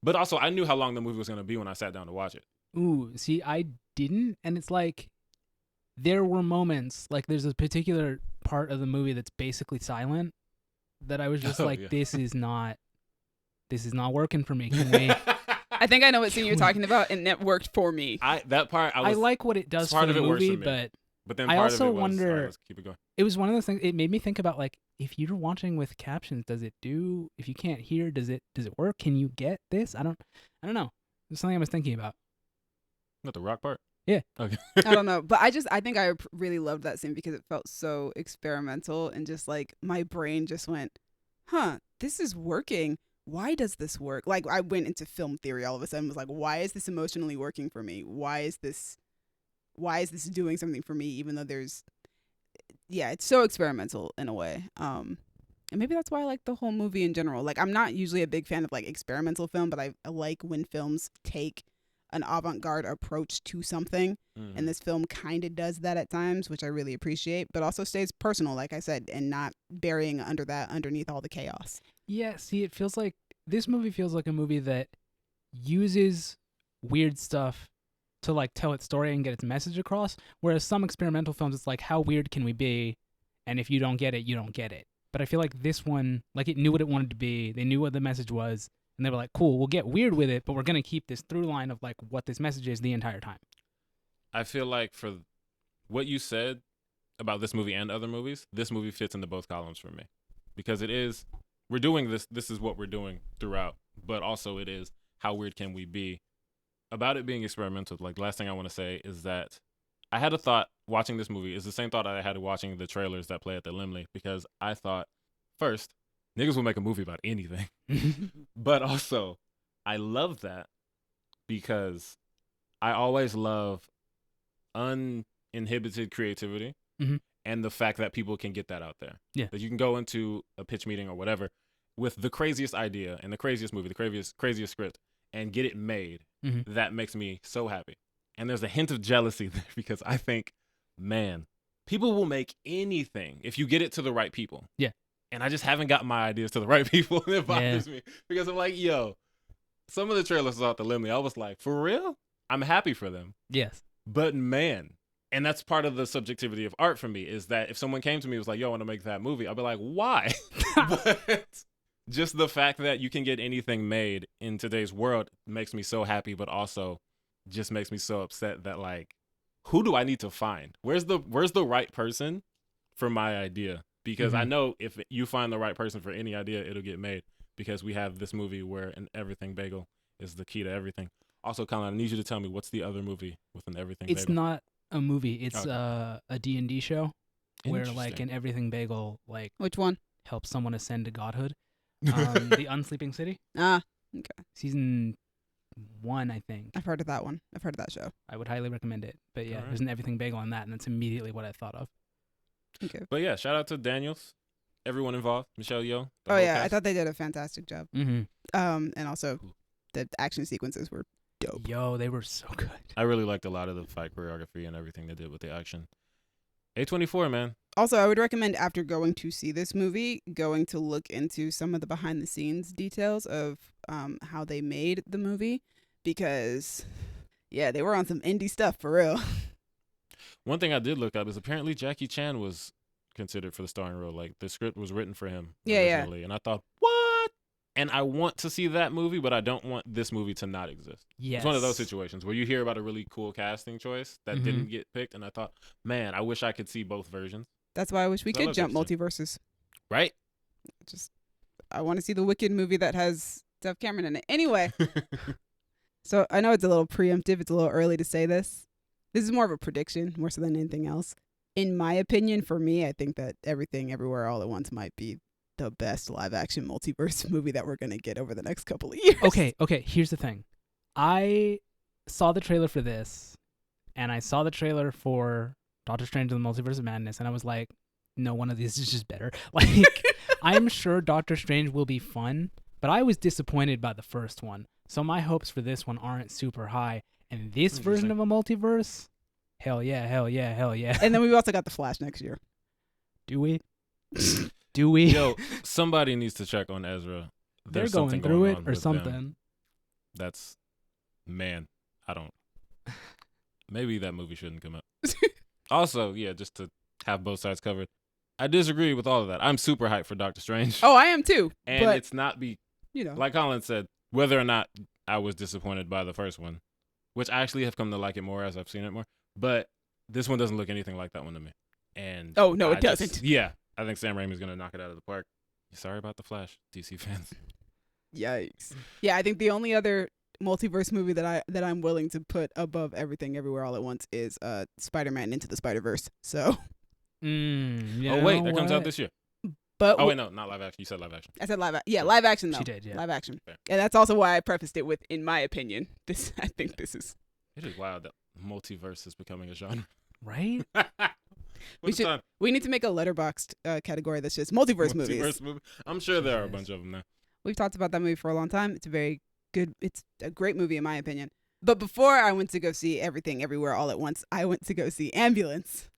[SPEAKER 1] But also, I knew how long the movie was going to be when I sat down to watch it.
[SPEAKER 2] Ooh, see, I didn't, and it's like there were moments, like there's a particular part of the movie that's basically silent that I was just like,
[SPEAKER 1] yeah.
[SPEAKER 2] this is not working for me. Can we?
[SPEAKER 3] I think I know what scene you're talking about, and that worked for me.
[SPEAKER 1] That part
[SPEAKER 2] I like what it does for the movie,
[SPEAKER 1] but then
[SPEAKER 2] I
[SPEAKER 1] part
[SPEAKER 2] also
[SPEAKER 1] of it was,
[SPEAKER 2] wonder.
[SPEAKER 1] all right, let's keep it going.
[SPEAKER 2] It was one of those things. It made me think about like, if you're watching with captions, does it do? If you can't hear, does it work? Can you get this? I don't know. It's something I was thinking about.
[SPEAKER 1] Not the rock part.
[SPEAKER 2] Yeah.
[SPEAKER 1] Okay.
[SPEAKER 3] I don't know, but I think I really loved that scene because it felt so experimental, and just like my brain just went, huh, this is working. Why does this work? Like, I went into film theory all of a sudden, was like, why is this emotionally working for me? Why is this doing something for me, even though it's so experimental in a way. And maybe that's why I like the whole movie in general. Like, I'm not usually a big fan of like experimental film, but I like when films take an avant-garde approach to something.
[SPEAKER 1] Mm-hmm.
[SPEAKER 3] And this film kind of does that at times, which I really appreciate, but also stays personal, like I said, and not burying underneath all the chaos.
[SPEAKER 2] Yeah, see, this movie feels like a movie that uses weird stuff to like tell its story and get its message across, whereas some experimental films, it's like, how weird can we be? And if you don't get it, you don't get it. But I feel like this one, like, it knew what it wanted to be. They knew what the message was, and they were like, cool, we'll get weird with it, but we're going to keep this through line of like what this message is the entire time.
[SPEAKER 1] I feel like for what you said about this movie and other movies, this movie fits into both columns for me. Because we're doing this is what we're doing throughout, but also it is, how weird can we be? About it being experimental, like, the last thing I want to say is that I had a thought watching this movie. Is the same thought I had watching the trailers that play at the Limley, because I thought, first, niggas will make a movie about anything. But also, I love that because I always love uninhibited creativity,
[SPEAKER 2] mm-hmm.
[SPEAKER 1] and the fact that people can get that out there.
[SPEAKER 2] Yeah.
[SPEAKER 1] That you can go into a pitch meeting or whatever with the craziest idea and the craziest movie, the craziest script, and get it made.
[SPEAKER 2] Mm-hmm.
[SPEAKER 1] That makes me so happy. And there's a hint of jealousy there, because I think, man, people will make anything if you get it to the right people.
[SPEAKER 2] Yeah.
[SPEAKER 1] And I just haven't got my ideas to the right people, and it bothers me, because I'm like, yo, some of the trailers out the Limley, I was like, for real? I'm happy for them.
[SPEAKER 2] Yes.
[SPEAKER 1] But man, and that's part of the subjectivity of art for me, is that if someone came to me and was like, yo, I want to make that movie, I'll be like, why? But just the fact that you can get anything made in today's world makes me so happy, but also just makes me so upset that, like, who do I need to find? Where's the right person for my idea? Because
[SPEAKER 2] mm-hmm.
[SPEAKER 1] I know if you find the right person for any idea, it'll get made, because we have this movie where an everything bagel is the key to everything. Also, Colin, I need you to tell me, what's the other movie with an everything bagel?
[SPEAKER 2] It's not a movie. It's a D&D show where, like, an everything bagel, like,
[SPEAKER 3] which one?
[SPEAKER 2] Helps someone ascend to godhood. The Unsleeping City.
[SPEAKER 3] Okay.
[SPEAKER 2] Season 1, I think.
[SPEAKER 3] I've heard of that one. I've heard of that show.
[SPEAKER 2] I would highly recommend it. But yeah,
[SPEAKER 1] right.
[SPEAKER 2] There's an everything bagel on that, and that's immediately what I thought of.
[SPEAKER 3] Okay.
[SPEAKER 1] But yeah, shout out to Daniels, everyone involved, Michelle Yeoh.
[SPEAKER 3] Oh yeah,
[SPEAKER 1] cast.
[SPEAKER 3] I thought they did a fantastic job.
[SPEAKER 2] Mm-hmm.
[SPEAKER 3] And also the action sequences were dope.
[SPEAKER 2] Yo, they were so good.
[SPEAKER 1] I really liked a lot of the fight choreography and everything they did with the action. A24, man.
[SPEAKER 3] Also, I would recommend, after going to see this movie, going to look into some of the behind the scenes details of how they made the movie, because yeah, they were on some indie stuff for real.
[SPEAKER 1] One thing I did look up is apparently Jackie Chan was considered for the starring role. Like, the script was written for him originally. And I thought, what? And I want to see that movie, but I don't want this movie to not exist.
[SPEAKER 2] Yes.
[SPEAKER 1] It's one of those situations where you hear about a really cool casting choice that didn't get picked, and I thought, man, I wish I could see both versions.
[SPEAKER 3] That's why I wish we could jump
[SPEAKER 1] interesting.
[SPEAKER 3] multiverses.
[SPEAKER 1] Right?
[SPEAKER 3] I want to see the Wicked movie that has Dove Cameron in it. Anyway, so I know it's a little preemptive. It's a little early to say this. This is more of a prediction, more so than anything else. In my opinion, for me, I think that Everything Everywhere All at Once might be the best live-action multiverse movie that we're going to get over the next couple of years.
[SPEAKER 2] Okay, here's the thing. I saw the trailer for this, and I saw the trailer for Doctor Strange and the Multiverse of Madness, and I was like, no, one of these is just better. Like, I'm sure Doctor Strange will be fun, but I was disappointed by the first one, so my hopes for this one aren't super high. And this version of a multiverse, hell yeah.
[SPEAKER 3] And then we've also got The Flash next year.
[SPEAKER 2] Do we? Do we?
[SPEAKER 1] Yo, somebody needs to check on Ezra.
[SPEAKER 2] They're going through it or something.
[SPEAKER 1] Them. That's, man, I don't. Maybe that movie shouldn't come up. Also, yeah, just to have both sides covered, I disagree with all of that. I'm super hyped for Doctor Strange.
[SPEAKER 3] Oh, I am too.
[SPEAKER 1] And
[SPEAKER 3] but,
[SPEAKER 1] it's not
[SPEAKER 3] you know.
[SPEAKER 1] like Colin said, whether or not I was disappointed by the first one, which I actually have come to like it more as I've seen it more. But this one doesn't look anything like that one to me. And
[SPEAKER 3] oh, no, it doesn't.
[SPEAKER 1] I think Sam Raimi's going to knock it out of the park. Sorry about the Flash, DC fans.
[SPEAKER 3] Yikes. Yeah, I think the only other multiverse movie that I'm willing to put above everything everywhere all at once is Spider-Man Into the Spider-Verse. So
[SPEAKER 1] Oh wait, that comes out this year.
[SPEAKER 3] But
[SPEAKER 1] oh wait, no, not live action. You said live action.
[SPEAKER 3] I said live action. Yeah, live action though.
[SPEAKER 2] She did, yeah.
[SPEAKER 3] Live action.
[SPEAKER 1] Fair.
[SPEAKER 3] And that's also why I prefaced it with, in my opinion, I think this is.
[SPEAKER 1] It is wild that multiverse is becoming a genre.
[SPEAKER 2] Right?
[SPEAKER 3] We need to make a letterboxed category that's just multiverse movies.
[SPEAKER 1] Movie. I'm sure there are a bunch of them now.
[SPEAKER 3] We've talked about that movie for a long time. It's a very good. It's a great movie in my opinion. But before I went to go see Everything Everywhere All at Once, I went to go see Ambulance.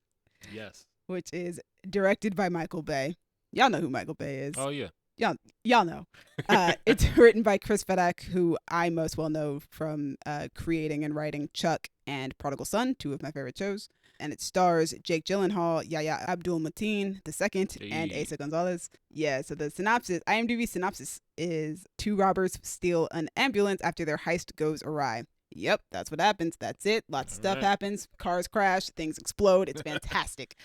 [SPEAKER 1] Yes.
[SPEAKER 3] Which is directed by Michael Bay. Y'all know who Michael Bay is.
[SPEAKER 1] Oh yeah.
[SPEAKER 3] Y'all know. It's written by Chris Fedak, who I most well know from creating and writing Chuck and Prodigal Son, two of my favorite shows. And it stars Jake Gyllenhaal, Yahya Abdul-Mateen II, and Asa Gonzalez. Yeah, so the synopsis, IMDb synopsis is 2 robbers steal an ambulance after their heist goes awry. Yep, that's what happens. That's it. Lots of stuff happens. Cars crash. Things explode. It's fantastic.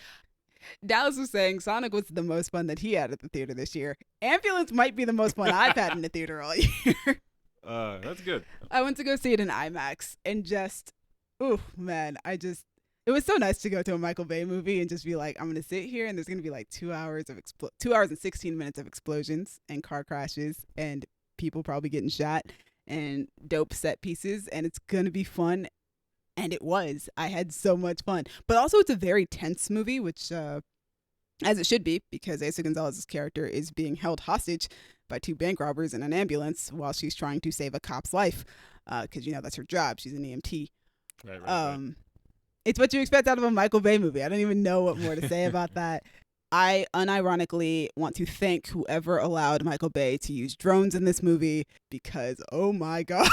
[SPEAKER 3] Dallas was saying Sonic was the most fun that he had at the theater this year. Ambulance might be the most fun I've had in the theater all year.
[SPEAKER 1] That's good.
[SPEAKER 3] I went to go see it in IMAX and just, it was so nice to go to a Michael Bay movie and just be like, I'm going to sit here and there's going to be like 2 hours and 16 minutes of explosions and car crashes and people probably getting shot and dope set pieces, and it's going to be fun. And it was. I had so much fun. But also it's a very tense movie, which, as it should be, because Asa Gonzalez's character is being held hostage by 2 bank robbers in an ambulance while she's trying to save a cop's life. Because, that's her job. She's an EMT.
[SPEAKER 1] Right.
[SPEAKER 3] It's what you expect out of a Michael Bay movie. I don't even know what more to say about that. I unironically want to thank whoever allowed Michael Bay to use drones in this movie because, oh my gosh,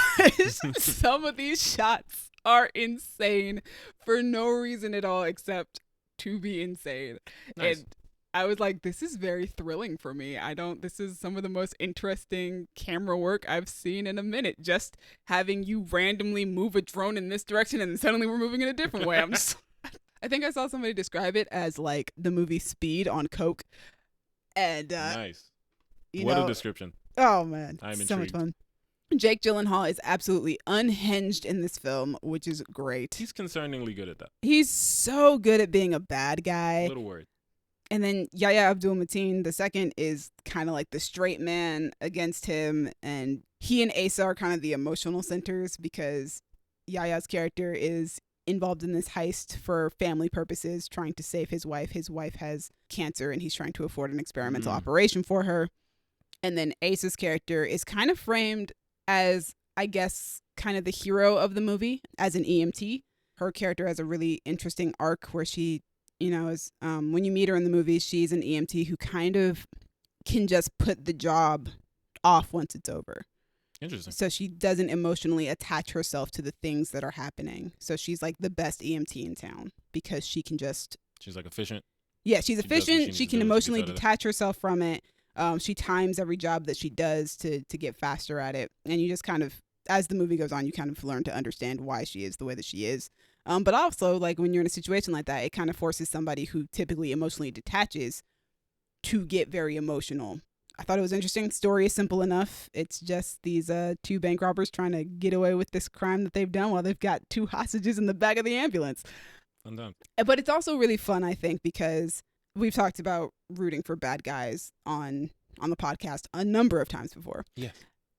[SPEAKER 3] some of these shots are insane for no reason at all except to be insane.
[SPEAKER 1] Nice.
[SPEAKER 3] And I was like, this is very thrilling for me. This is some of the most interesting camera work I've seen in a minute. Just having you randomly move a drone in this direction and suddenly we're moving in a different way. I think I saw somebody describe it as like the movie Speed on Coke. And
[SPEAKER 1] nice.
[SPEAKER 3] A
[SPEAKER 1] description.
[SPEAKER 3] Oh man,
[SPEAKER 1] I'm
[SPEAKER 3] so much
[SPEAKER 1] intrigued.
[SPEAKER 3] fun. Jake Gyllenhaal is absolutely unhinged in this film, which is great.
[SPEAKER 1] He's concerningly good at that.
[SPEAKER 3] He's so good at being a bad guy.
[SPEAKER 1] A little worried.
[SPEAKER 3] And then Yahya Abdul-Mateen II is kind of like the straight man against him. And he and Asa are kind of the emotional centers because Yahya's character is involved in this heist for family purposes, trying to save his wife. His wife has cancer and he's trying to afford an experimental operation for her. And then Asa's character is kind of framed as, I guess, kind of the hero of the movie as an EMT. Her character has a really interesting arc where she, is when you meet her in the movie, she's an EMT who kind of can just put the job off once it's over.
[SPEAKER 1] Interesting.
[SPEAKER 3] So she doesn't emotionally attach herself to the things that are happening. So she's like the best EMT in town because she can just...
[SPEAKER 1] She's like efficient.
[SPEAKER 3] Yeah, she's efficient. She can emotionally detach herself from it. She times every job that she does to get faster at it. And you just kind of, as the movie goes on, you kind of learn to understand why she is the way that she is. But also, like, when you're in a situation like that, it kind of forces somebody who typically emotionally detaches to get very emotional. I thought it was interesting. The story is simple enough. It's just these 2 bank robbers trying to get away with this crime that they've done while they've got 2 hostages in the back of the ambulance.
[SPEAKER 1] Undone.
[SPEAKER 3] But it's also really fun, I think, because we've talked about rooting for bad guys on the podcast a number of times before.
[SPEAKER 1] Yes.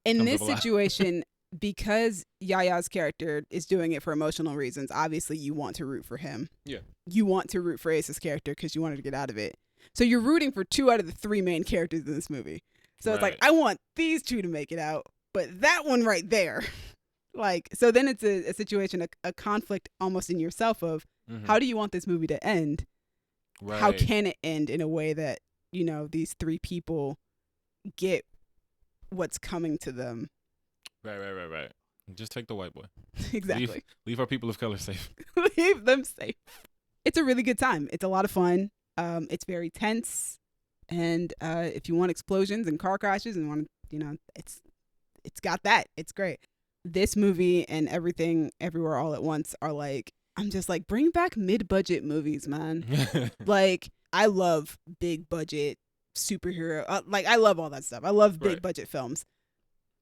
[SPEAKER 3] In this situation, because Yahya's character is doing it for emotional reasons, obviously you want to root for him.
[SPEAKER 1] Yeah.
[SPEAKER 3] You want to root for Ace's character because you want her to get out of it. So you're rooting for 2 out of the 3 main characters in this movie. So It's like, I want these 2 to make it out, but that one right there. So then it's a situation, a conflict almost in yourself of how do you want this movie to end?
[SPEAKER 1] Right.
[SPEAKER 3] How can it end in a way that, these 3 people get what's coming to them?
[SPEAKER 1] Right. Just take the white boy.
[SPEAKER 3] Exactly.
[SPEAKER 1] Leave our people of color safe.
[SPEAKER 3] Leave them safe. It's a really good time. It's a lot of fun. It's very tense, and if you want explosions and car crashes and want to, it's got that. It's great. This movie and Everything Everywhere All at Once are like, I'm just like, bring back mid-budget movies, man. Like, I love big budget superhero. Like, I love all that stuff. I love big budget films.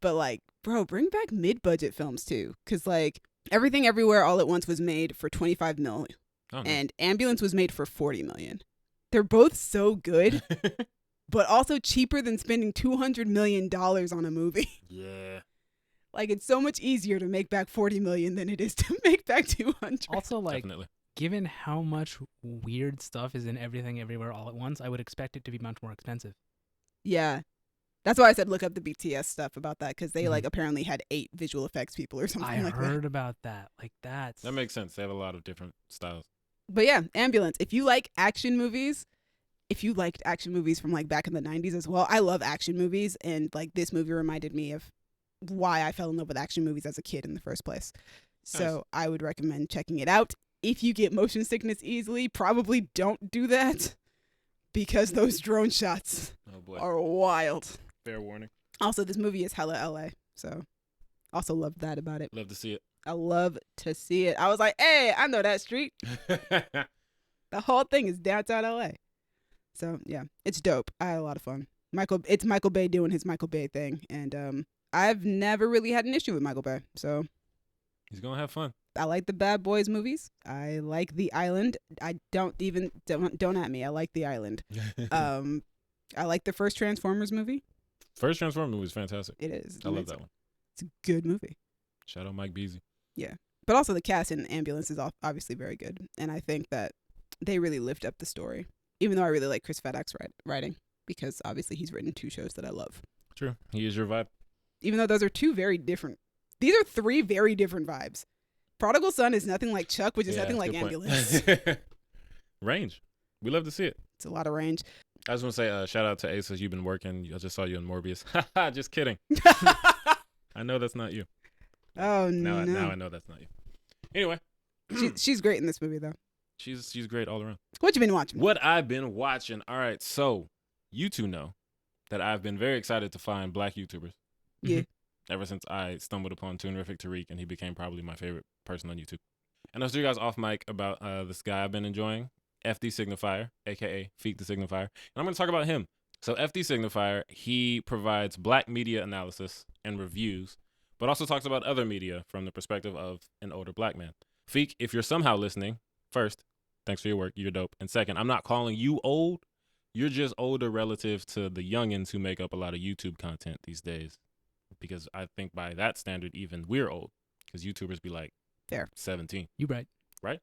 [SPEAKER 3] But like, bro, bring back mid-budget films too. Because like, Everything Everywhere All at Once was made for $25 million. Oh, no. And Ambulance was made for $40 million. They're both so good, but also cheaper than spending $200 million on a movie.
[SPEAKER 1] Yeah.
[SPEAKER 3] Like, it's so much easier to make back $40 million than it is to make back $200.
[SPEAKER 2] Also, like,
[SPEAKER 1] Definitely.
[SPEAKER 2] Given how much weird stuff is in Everything Everywhere All at Once, I would expect it to be much more expensive.
[SPEAKER 3] Yeah. That's why I said look up the BTS stuff about that, because they like apparently had 8 visual effects people or something like that. I
[SPEAKER 2] heard about that. Like, that
[SPEAKER 1] makes sense. They have a lot of different styles.
[SPEAKER 3] But yeah, Ambulance. If you like action movies, if you liked action movies from like back in the 90s as well, I love action movies, and like this movie reminded me of why I fell in love with action movies as a kid in the first place. So nice. I would recommend checking it out. If you get motion sickness easily, probably don't do that, because those drone shots are wild.
[SPEAKER 1] Fair warning.
[SPEAKER 3] Also, this movie is hella LA, so also love that about it.
[SPEAKER 1] Love to see it.
[SPEAKER 3] I love to see it. I was like, hey, I know that street. The whole thing is downtown LA. So yeah, it's dope. I had a lot of fun. It's Michael Bay doing his Michael Bay thing, and I've never really had an issue with Michael Bay, so
[SPEAKER 1] he's gonna have fun.
[SPEAKER 3] I like the Bad Boys movies. I like The Island. I don't at me. I like The Island. I like the first Transformers movie.
[SPEAKER 1] First Transformers movie is fantastic.
[SPEAKER 3] It is.
[SPEAKER 1] I love that one.
[SPEAKER 3] It's a good movie.
[SPEAKER 1] Shout out Mike Beasley.
[SPEAKER 3] Yeah, but also the cast in Ambulance is obviously very good, and I think that they really lift up the story. Even though I really like Chris Fedak's writing, because obviously he's written 2 shows that I love.
[SPEAKER 1] True, he is your vibe.
[SPEAKER 3] Even though those are 2 very different. These are 3 very different vibes. Prodigal Son is nothing like Chuck, which is nothing like Ambulance.
[SPEAKER 1] Range. We love to see it.
[SPEAKER 3] It's a lot of range.
[SPEAKER 1] I just want to say shout out to Ace, as you've been working. I just saw you in Morbius. Just kidding. I know that's not you.
[SPEAKER 3] Oh,
[SPEAKER 1] now
[SPEAKER 3] no.
[SPEAKER 1] I know that's not you. Anyway.
[SPEAKER 3] She's great in this movie, though.
[SPEAKER 1] She's great all around.
[SPEAKER 3] What you been watching?
[SPEAKER 1] What I've been watching. All right, so you 2 know that I've been very excited to find Black YouTubers.
[SPEAKER 3] Yeah.
[SPEAKER 1] Ever since I stumbled upon Toonerific Tariq, and he became probably my favorite person on YouTube. And I was telling you guys off mic about this guy I've been enjoying, FD Signifier, a.k.a. Feek the Signifier. And I'm going to talk about him. So FD Signifier, he provides Black media analysis and reviews, but also talks about other media from the perspective of an older Black man. Feek, if you're somehow listening, first, thanks for your work. You're dope. And second, I'm not calling you old. You're just older relative to the youngins who make up a lot of YouTube content these days. Because I think by that standard, even we're old. Because YouTubers be like,
[SPEAKER 3] fair,
[SPEAKER 1] 17.
[SPEAKER 2] You right.
[SPEAKER 1] Right?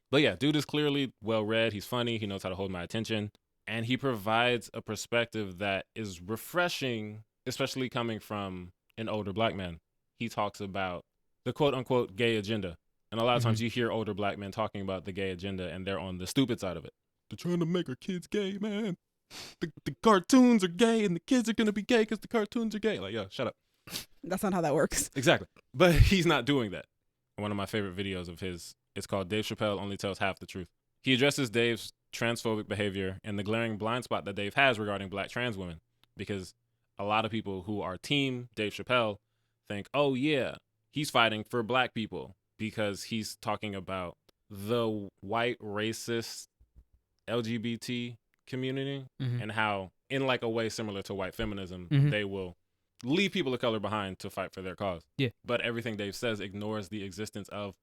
[SPEAKER 1] But yeah, dude is clearly well-read. He's funny. He knows how to hold my attention. And he provides a perspective that is refreshing, especially coming from an older Black man. He talks about the quote-unquote gay agenda. And a lot of times you hear older Black men talking about the gay agenda, and they're on the stupid side of it. They're trying to make our kids gay, man. The cartoons are gay, and the kids are going to be gay because the cartoons are gay. Like, yo, shut up.
[SPEAKER 3] That's not how that works.
[SPEAKER 1] Exactly. But he's not doing that. One of my favorite videos of his, it's called Dave Chappelle Only Tells Half the Truth. He addresses Dave's transphobic behavior and the glaring blind spot that Dave has regarding Black trans women. Because a lot of people who are team Dave Chappelle think, oh, yeah, he's fighting for Black people because he's talking about the white racist LGBT community and how, in like a way similar to white feminism, they will leave people of color behind to fight for their cause.
[SPEAKER 2] Yeah.
[SPEAKER 1] But everything Dave says ignores the existence of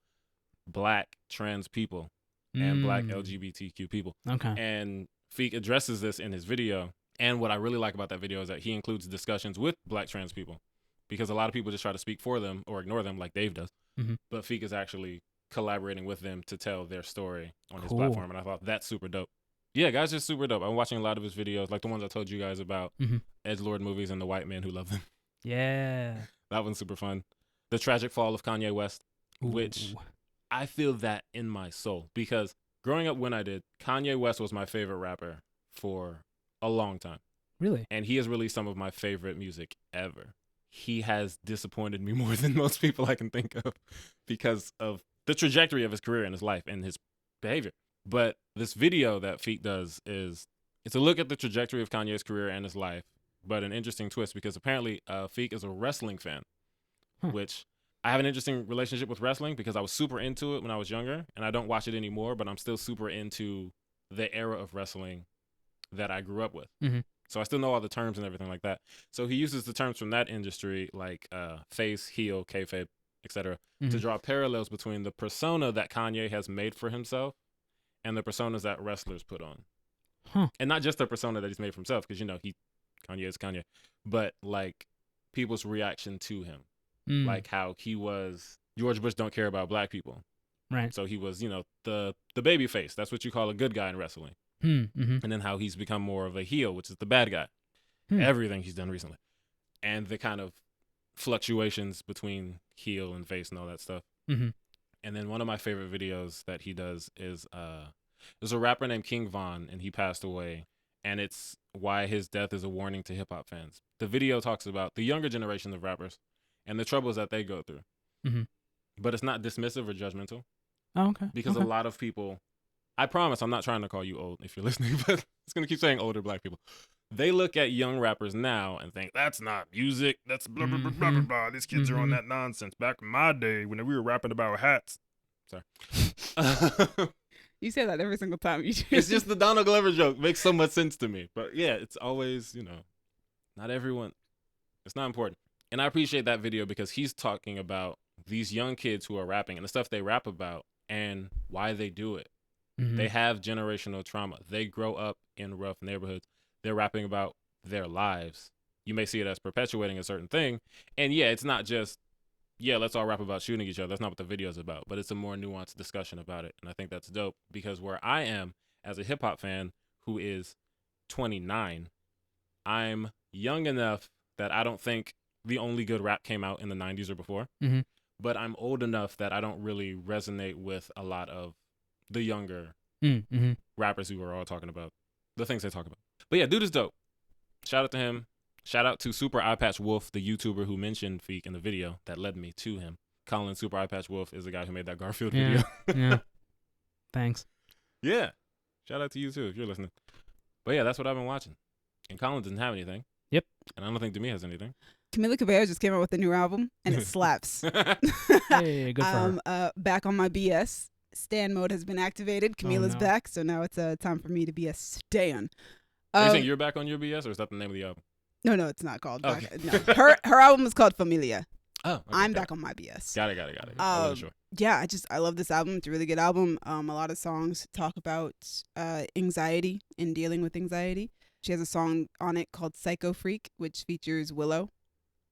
[SPEAKER 1] Black trans people and Black LGBTQ people.
[SPEAKER 2] Okay.
[SPEAKER 1] And Feek addresses this in his video. And what I really like about that video is that he includes discussions with Black trans people, because a lot of people just try to speak for them or ignore them like Dave does. But Feek is actually collaborating with them to tell their story on his platform. And I thought that's super dope. Yeah, guys, just super dope. I'm watching a lot of his videos, like the ones I told you guys about, edgelord movies and the white men who love them.
[SPEAKER 2] Yeah.
[SPEAKER 1] That one's super fun. The Tragic Fall of Kanye West, which I feel that in my soul, because growing up when I did, Kanye West was my favorite rapper for a long time.
[SPEAKER 2] Really?
[SPEAKER 1] And he has released some of my favorite music ever. He has disappointed me more than most people I can think of because of the trajectory of his career and his life and his behavior. But this video that Feek does it's a look at the trajectory of Kanye's career and his life, but an interesting twist because apparently Feek is a wrestling fan, which I have an interesting relationship with wrestling because I was super into it when I was younger, and I don't watch it anymore, but I'm still super into the era of wrestling that I grew up with.
[SPEAKER 2] Mm-hmm.
[SPEAKER 1] So I still know all the terms and everything like that. So he uses the terms from that industry, like face, heel, kayfabe, etc., to draw parallels between the persona that Kanye has made for himself and the personas that wrestlers put on. And not just the persona that he's made for himself, because, you know, Kanye is Kanye, but like people's reaction to him. Like how he was, George Bush don't care about black people.
[SPEAKER 2] Right.
[SPEAKER 1] So he was, you know, the baby face. That's what you call a good guy in wrestling.
[SPEAKER 2] Mm-hmm.
[SPEAKER 1] And then how he's become more of a heel, which is the bad guy. Everything he's done recently. And the kind of fluctuations between heel and face and all that stuff.
[SPEAKER 2] Mm-hmm.
[SPEAKER 1] And then one of my favorite videos that he does is there's a rapper named King Von, and he passed away. And it's why his death is a warning to hip hop fans. The video talks about the younger generation of rappers and the troubles that they go through.
[SPEAKER 2] Mm-hmm.
[SPEAKER 1] But it's not dismissive or judgmental.
[SPEAKER 2] Oh, okay.
[SPEAKER 1] Because a lot of people, I promise I'm not trying to call you old if you're listening, but it's going to keep saying older black people. They look at young rappers now and think, that's not music. That's blah, blah, blah, blah, blah, blah. These kids are on that nonsense. Back in my day when we were rapping about hats. Sorry.
[SPEAKER 3] You say that every single time.
[SPEAKER 1] It's just the Donald Glover joke. Makes so much sense to me. But yeah, it's always, you know, not everyone. It's not important. And I appreciate that video because he's talking about these young kids who are rapping and the stuff they rap about and why they do it. They have generational trauma. They grow up in rough neighborhoods. They're rapping about their lives. You may see it as perpetuating a certain thing. And yeah, it's not just, yeah, let's all rap about shooting each other. That's not what the video is about. But it's a more nuanced discussion about it. And I think that's dope because where I am as a hip hop fan who is 29, I'm young enough that I don't think the only good rap came out in the 90s or before. But I'm old enough that I don't really resonate with a lot of the younger rappers who are all talking about the things they talk about. But yeah, dude is dope. Shout out to him. Shout out to Super Eye Patch Wolf, the YouTuber who mentioned Feek in the video that led me to him. Colin Super Eye Patch Wolf is the guy who made that Garfield video.
[SPEAKER 2] Yeah. Thanks.
[SPEAKER 1] Yeah. Shout out to you too if you're listening. But yeah, that's what I've been watching. And Colin doesn't have anything.
[SPEAKER 2] Yep.
[SPEAKER 1] And I don't think Demi has anything.
[SPEAKER 3] Camila Cabello just came out with a new album, and it slaps.
[SPEAKER 2] Hey, good for her.
[SPEAKER 3] Back on my BS. Stan mode has been activated. Camila's back, so now it's time for me to be a stan.
[SPEAKER 1] Are you saying you're back on your BS, or is that the name of the album?
[SPEAKER 3] No, it's not called.
[SPEAKER 1] Okay.
[SPEAKER 3] Back. No, her album is called Familia.
[SPEAKER 1] Oh, okay,
[SPEAKER 3] I'm back on my BS.
[SPEAKER 1] Got it. I wasn't sure.
[SPEAKER 3] Yeah, I love this album. It's a really good album. A lot of songs talk about anxiety and dealing with anxiety. She has a song on it called Psycho Freak, which features Willow.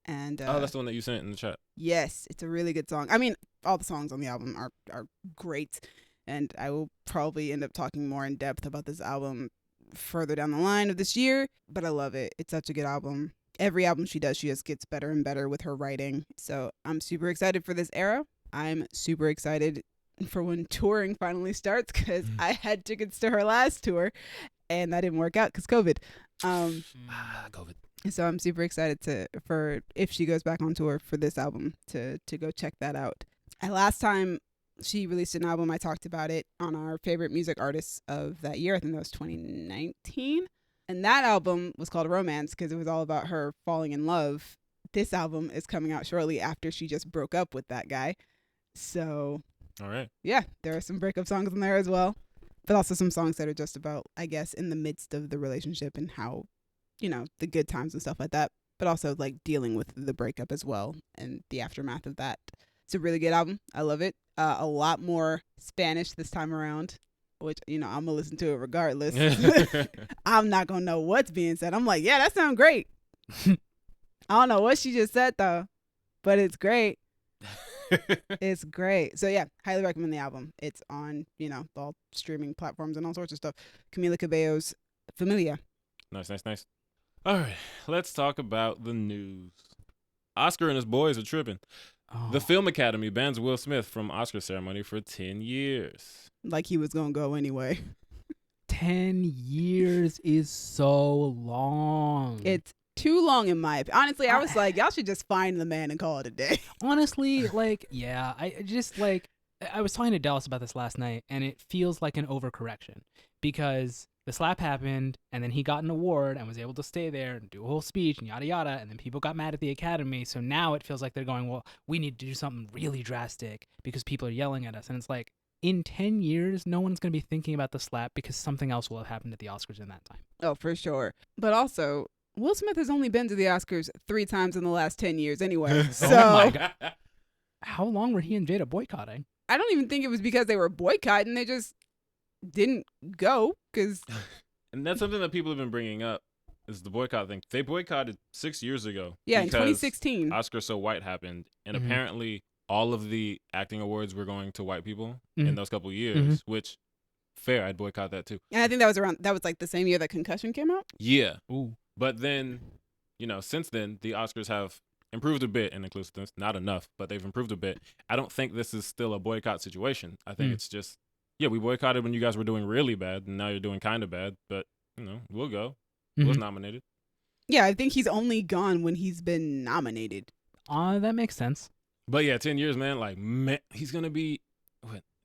[SPEAKER 3] And
[SPEAKER 1] that's the one that you sent in the chat.
[SPEAKER 3] Yes, it's a really good song. I mean, all the songs on the album are great, and I will probably end up talking more in depth about this album further down the line of this year, but I love it. It's such a good album. Every album she does, she just gets better and better with her writing. So I'm super excited for this era. I'm super excited for when touring finally starts because I had tickets to her last tour, and that didn't work out because COVID.
[SPEAKER 1] COVID.
[SPEAKER 3] So I'm super excited for if she goes back on tour for this album to go check that out. And last time she released an album, I talked about it on our favorite music artists of that year. I think that was 2019. And that album was called Romance because it was all about her falling in love. This album is coming out shortly after she just broke up with that guy. So,
[SPEAKER 1] all right.
[SPEAKER 3] Yeah, there are some breakup songs in there as well. But also some songs that are just about, I guess, in the midst of the relationship and how, you know, the good times and stuff like that, but also like dealing with the breakup as well and the aftermath of that. It's a really good album. I love it. A lot more Spanish this time around, which, you know, I'm going to listen to it regardless. I'm not going to know what's being said. I'm like, yeah, that sounds great. I don't know what she just said though, but it's great. It's great. So yeah, highly recommend the album. It's on, you know, all streaming platforms and all sorts of stuff. Camila Cabello's Familia.
[SPEAKER 1] Nice. All right, let's talk about the news. Oscar and his boys are tripping. The Film Academy bans Will Smith from Oscar ceremony for 10 years.
[SPEAKER 3] Like he was going to go anyway.
[SPEAKER 2] 10 years is so long.
[SPEAKER 3] It's too long in my opinion. Honestly, I was like, y'all should just find the man and call it a day.
[SPEAKER 2] Honestly, like, yeah, I just like, I was talking to Dallas about this last night, and it feels like an overcorrection because the slap happened, and then he got an award and was able to stay there and do a whole speech and yada yada, and then people got mad at the Academy. So now it feels like they're going, well, we need to do something really drastic because people are yelling at us. And it's like, in 10 years, no one's going to be thinking about the slap because something else will have happened at the Oscars in that time.
[SPEAKER 3] Oh, for sure. But also, Will Smith has only been to the Oscars 3 times in the last 10 years anyway. So
[SPEAKER 2] Oh my God. How long were he and Jada boycotting?
[SPEAKER 3] I don't even think it was because they were boycotting. They just didn't go because...
[SPEAKER 1] And that's something that people have been bringing up is the boycott thing. They boycotted 6 years ago.
[SPEAKER 3] Yeah, in
[SPEAKER 1] because
[SPEAKER 3] 2016.
[SPEAKER 1] Oscar So White happened. And
[SPEAKER 2] Mhm.
[SPEAKER 1] apparently all of the acting awards were going to white people in
[SPEAKER 2] Mhm.
[SPEAKER 1] those couple of years, which, fair, I'd boycott that too.
[SPEAKER 3] And I think that was like the same year that Concussion came out.
[SPEAKER 1] Yeah.
[SPEAKER 2] Ooh.
[SPEAKER 1] But then, since then, the Oscars have improved a bit in inclusiveness. Not enough, but they've improved a bit. I don't think this is still a boycott situation. I think it's just, we boycotted when you guys were doing really bad, and now you're doing kind of bad. But, we'll go. Was nominated.
[SPEAKER 3] Yeah, I think he's only gone when he's been nominated.
[SPEAKER 2] That makes sense.
[SPEAKER 1] But yeah, 10 years, man. Like, man, he's going to be,